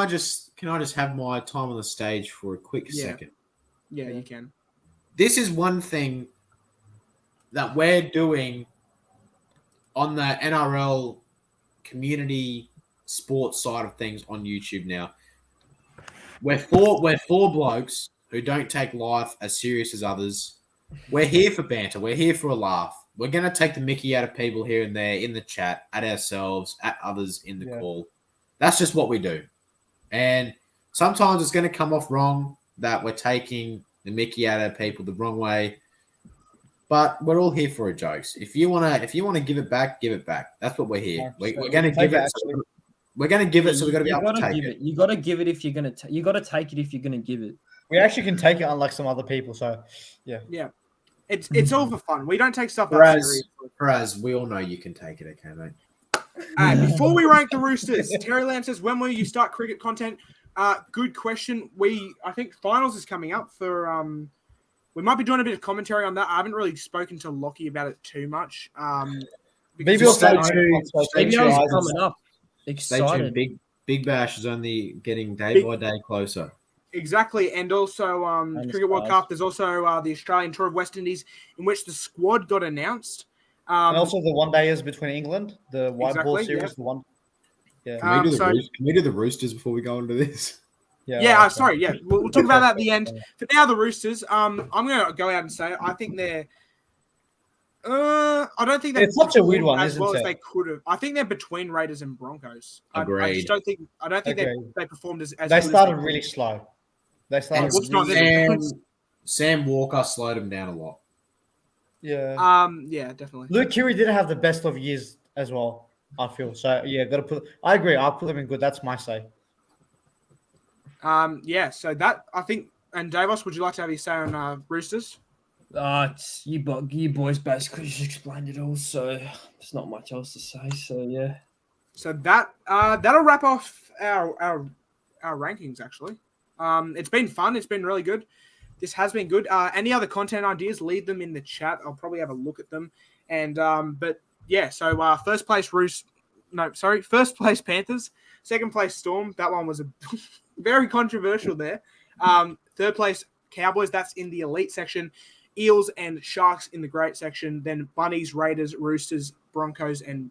just have my time on the stage for a quick second? Yeah, you can. This is one thing that we're doing on the NRL community sports side of things on YouTube now. We're four blokes who don't take life as serious as others. We're here for banter. We're here for a laugh. We're going to take the mickey out of people here and there in the chat, at ourselves, at others in the call. That's just what we do. And sometimes it's going to come off wrong that we're taking the mickey out of people the wrong way. But we're all here for a jokes. If you want to give it back, give it back. That's what we're here. We're going to give it. We're going to give it, so we've got to be able to take it. You got to give it if you're going to. You got to take it if you're going to give it. We actually can take it, unlike some other people. So, yeah. It's all for fun. We don't take stuff that serious. Whereas we all know you can take it, okay, mate? Before we rank the Roosters, Terry Lamb says, when will you start cricket content? Good question. I think finals is coming up for. We might be doing a bit of commentary on that. I haven't really spoken to Lockie about it too much. Maybe also coming up. Excited. Big Bash is only getting day by day closer. Exactly, and also Cricket World Cup. There's also the Australian Tour of West Indies, in which the squad got announced. And also the one-dayers between England, the white ball series, the one. Yeah. Can we do the Roosters before we go into this? Sorry. We'll talk about that at the end. For now, the Roosters. I'm going to go out and say I think they're. I don't think it's such a weird one, as isn't well it? as they could have. I think they're between Raiders and Broncos. Agreed. I just don't think. I don't think they performed as. They started really slow. They started. Sam Walker slowed them down a lot. Yeah. Yeah, definitely. Luke Keary didn't have the best of years as well, I feel. So yeah, got to put. I agree. I'll put them in good. That's my say. So that I think. And Davos, would you like to have your say on Roosters? You boys basically just explained it all, so there's not much else to say. So yeah. So that'll wrap off our rankings. Actually, it's been fun. It's been really good. This has been good. Any other content ideas? Leave them in the chat. I'll probably have a look at them. And but yeah. So first place Panthers. Second place Storm. That one was a very controversial there. Third place Cowboys. That's in the elite section. Eels and Sharks in the great section. Then Bunnies, Raiders, Roosters, Broncos, and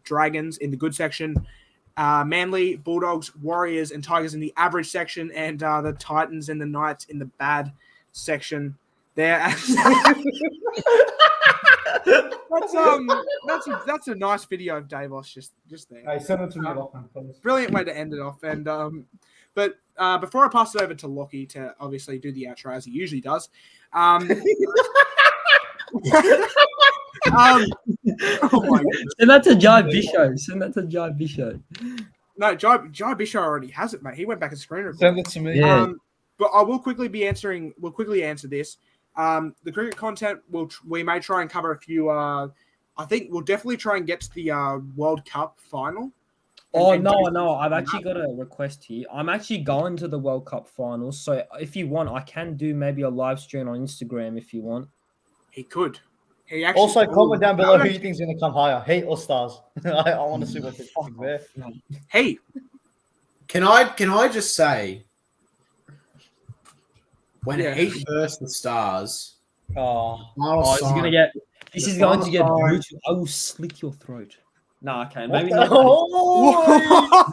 Dragons in the good section. Manly, Bulldogs, Warriors, and Tigers in the average section. And the Titans and the Knights in the bad section. There. That's a nice video of Davos just there. Hey, send it to me, please. Brilliant way to end it off. And but before I pass it over to Lockie to obviously do the outro as he usually does. Oh my goodness. Send that to Jai Bishop. No, Jai Bishop already has it, mate. He went back and screen recorded. Send it to me. Yeah. But I will quickly answer this. The cricket content we may try and cover a few. I think we'll definitely try and get to the World Cup final. No. I've actually got a request here. I'm actually going to the World Cup finals. So if you want, I can do maybe a live stream on Instagram if you want. He could. He actually Also, comment down below who you think is going to come higher, Heat or Stars. I want to see what they think there. Hey, can I just say, when Heat versus the Stars, this is going to get brutal. I will slit your throat. No, okay, What maybe the- not. Oh!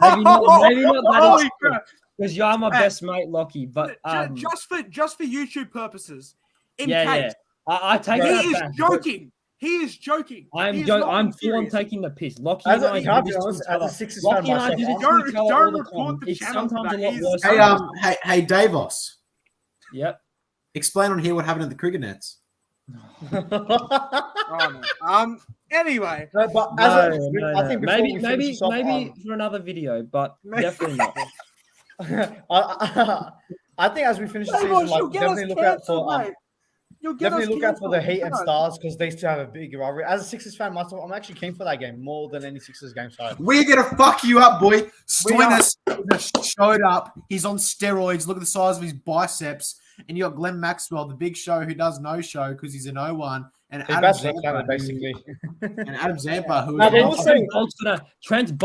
Maybe not that Holy extreme. crap. Because you are my Hey, best mate, Lockie. But just for YouTube purposes, in yeah, case I take he that is back. joking. He is joking. I'm He is joking. not I'm being full on serious. taking the piss. Lockie As and I a, do can I be this to honest, each as other. a Sixers fan Lockie and I do myself, this to each other Don't all the report time. the It's channel for sometimes a that. lot He's worse. so- Hey, Davos. Yep. Explain on here what happened at the cricket nets. Oh, no. Anyway, No, but No, as no, I think before maybe we finish this off, for another video, but Maybe- definitely not. I think as we finish the Hey, season, boys, like you'll get us definitely look out cancelled, for mate. You'll get definitely us look out for the cancelled. Heat and Come on. Stars because they still have a big rivalry. As a Sixers fan myself, I'm actually keen for that game more than any Sixers game. So We're gonna fuck you up, boy. We are. Stoinis showed up. He's on steroids. Look at the size of his biceps. And you got Glenn Maxwell, the big show, who does no show because he's an 0-1. And he's Adam bachelor Zampa, planet, basically. who No, is but also- we'll say- Trent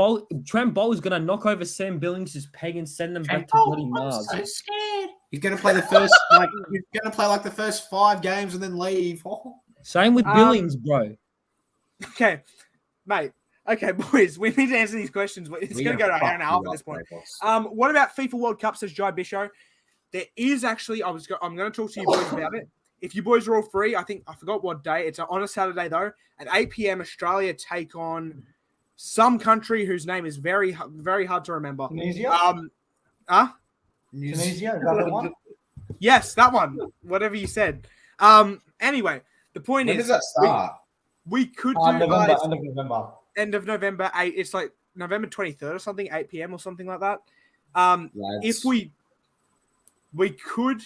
Bolt is gonna knock over Sam Billings' peg and send them back to bloody Mars. so scared. He's gonna play the first he's gonna play like the first 5 games and then leave. Oh. Same with Billings, bro. Okay, mate. Okay, boys, we need to answer these questions. It's We're going to go to an fuck hour and a half you at this up, point. Davos. What about FIFA World Cup, says Jai Bisho? There is actually, I'm going to talk to you boys about it. If you boys are all free, I forgot what day. It's on a Saturday, though. At 8 p.m., Australia take on some country whose name is very, very hard to remember. Tunisia? Tunisia, Is that the one? Yes, that one. Whatever you said. Anyway, the point When is, does that start? we could do November, it's end of November. end of November 8. It's like November 23rd or something, 8 p.m. or something like that. Lads. If we could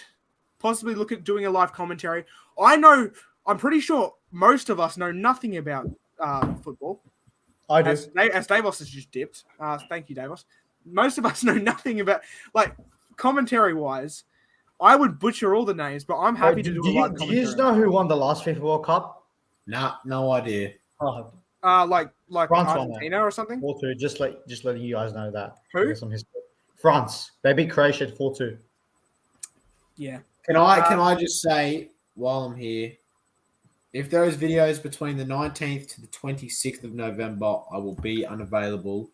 possibly look at doing a live commentary. I'm pretty sure most of us know nothing about football. I do. As Davos has just dipped. Thank you, Davos. Most of us know nothing about, like, commentary-wise. I would butcher all the names, but I'm happy to do a live Do commentary. you know who won the last FIFA World Cup? Nah, no idea. Oh, Like France won Argentina or something? 4-2. Just letting you guys know that. Who? There's some history. France. They beat Croatia 4-2. Yeah. Can I just say while I'm here, if there is videos between the 19th to the 26th of November, I will be unavailable,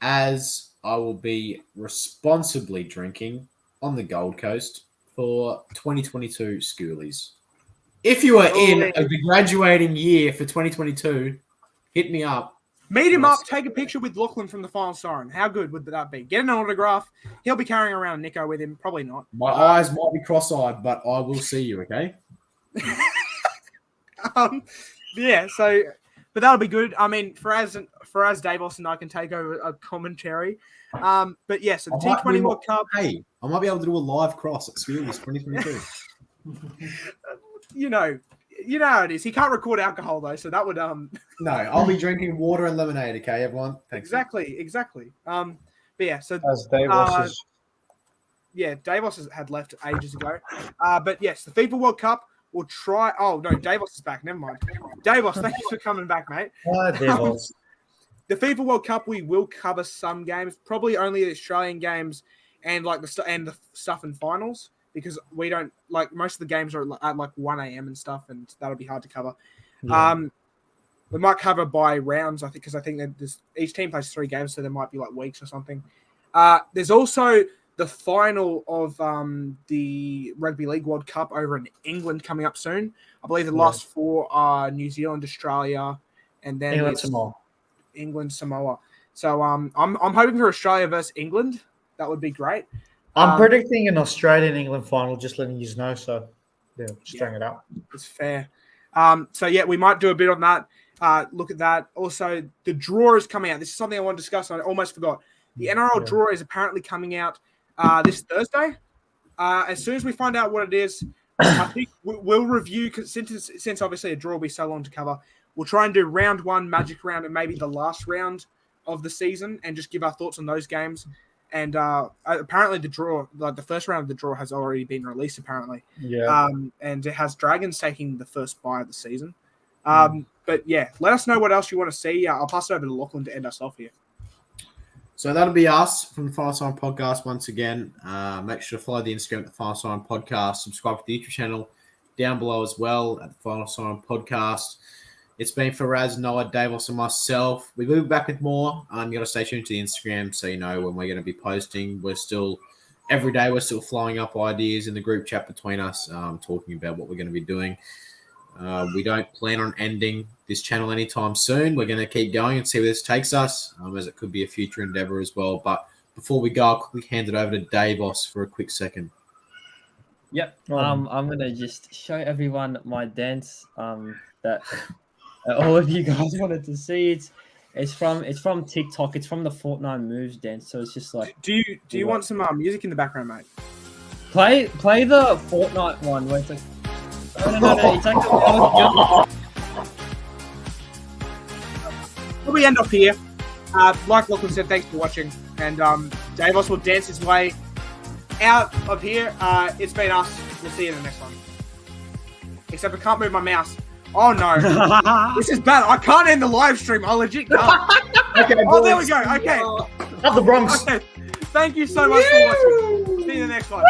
as I will be responsibly drinking on the Gold Coast for 2022 schoolies. If you are in the graduating year for 2022, hit me up. Meet him up, take a picture with Lachlan from the Final Siren. How good would that be? Get an autograph. He'll be carrying around Nico with him. Probably not. My eyes might be cross-eyed, but I will see you, okay? Yeah, so, but that'll be good. I mean, Faraz Davos and I can take over a commentary. But yeah, so the T20 World Cup. Hey, I might be able to do a live cross at Schoolies 2022. You know how it is. He can't record alcohol though, so that would No, I'll be drinking water and lemonade, okay, everyone? Thanks. exactly. But yeah, so As Davos is. yeah, Davos had left ages ago. But yes, the FIFA World Cup will try. Oh no, Davos is back. Never mind. Davos, thank you for coming back, mate. Davos. The FIFA World Cup, we will cover some games, probably only the Australian games and like the stuff in finals, because we don't like most of the games are at like 1 a.m. and stuff, and that'll be hard to cover. Yeah. We might cover by rounds, I think, because I think that each team plays 3 games, so there might be like weeks or something. There's also the final of the Rugby League World Cup over in England coming up soon. I believe the last 4 are New Zealand, Australia, and then England, Samoa. So I'm hoping for Australia versus England. That would be great. I'm predicting an Australian-England final, just letting you know. So, yeah, just throwing it out. It's fair. So, yeah, we might do a bit on that. Look at that. Also, the draw is coming out. This is something I want to discuss. I almost forgot. The NRL draw is apparently coming out this Thursday. As soon as we find out what it is, I think we'll review, since obviously a draw will be so long to cover. We'll try and do round 1, Magic round, and maybe the last round of the season, and just give our thoughts on those games. And apparently the draw, like the first round of the draw, has already been released, apparently. Yeah. And it has Dragons taking the first bye of the season. But yeah, let us know what else you want to see. I'll pass it over to Lachlan to end us off here. So that'll be us from the Final Sign Podcast once again. Make sure to follow the Instagram at the Final Sign Podcast. Subscribe to the YouTube channel down below as well at the Final Sign Podcast. It's been for Raz, Noah, Davos, and myself. We will be back with more. You got to stay tuned to the Instagram so you know when we're going to be posting. Every day we're still flying up ideas in the group chat between us, talking about what we're going to be doing. We don't plan on ending this channel anytime soon. We're going to keep going and see where this takes us, as it could be a future endeavor as well. But before we go, I'll quickly hand it over to Davos for a quick second. Yep. I'm gonna just show everyone my dance. That all of you guys wanted to see. It's from TikTok. It's from the Fortnite moves dance. So it's just like. Do you want some music in the background, mate? Play the Fortnite one where it's like. No. It's like we end off here. Like Lachlan said, thanks for watching, and Davos will dance his way out of here. It's been us. We'll see you in the next one. Except I can't move my mouse. Oh no, this is bad. I can't end the live stream. I legit can't. Okay, oh, there we go. Okay. Up the Bronx. Okay. Thank you so much for watching. See you in the next one.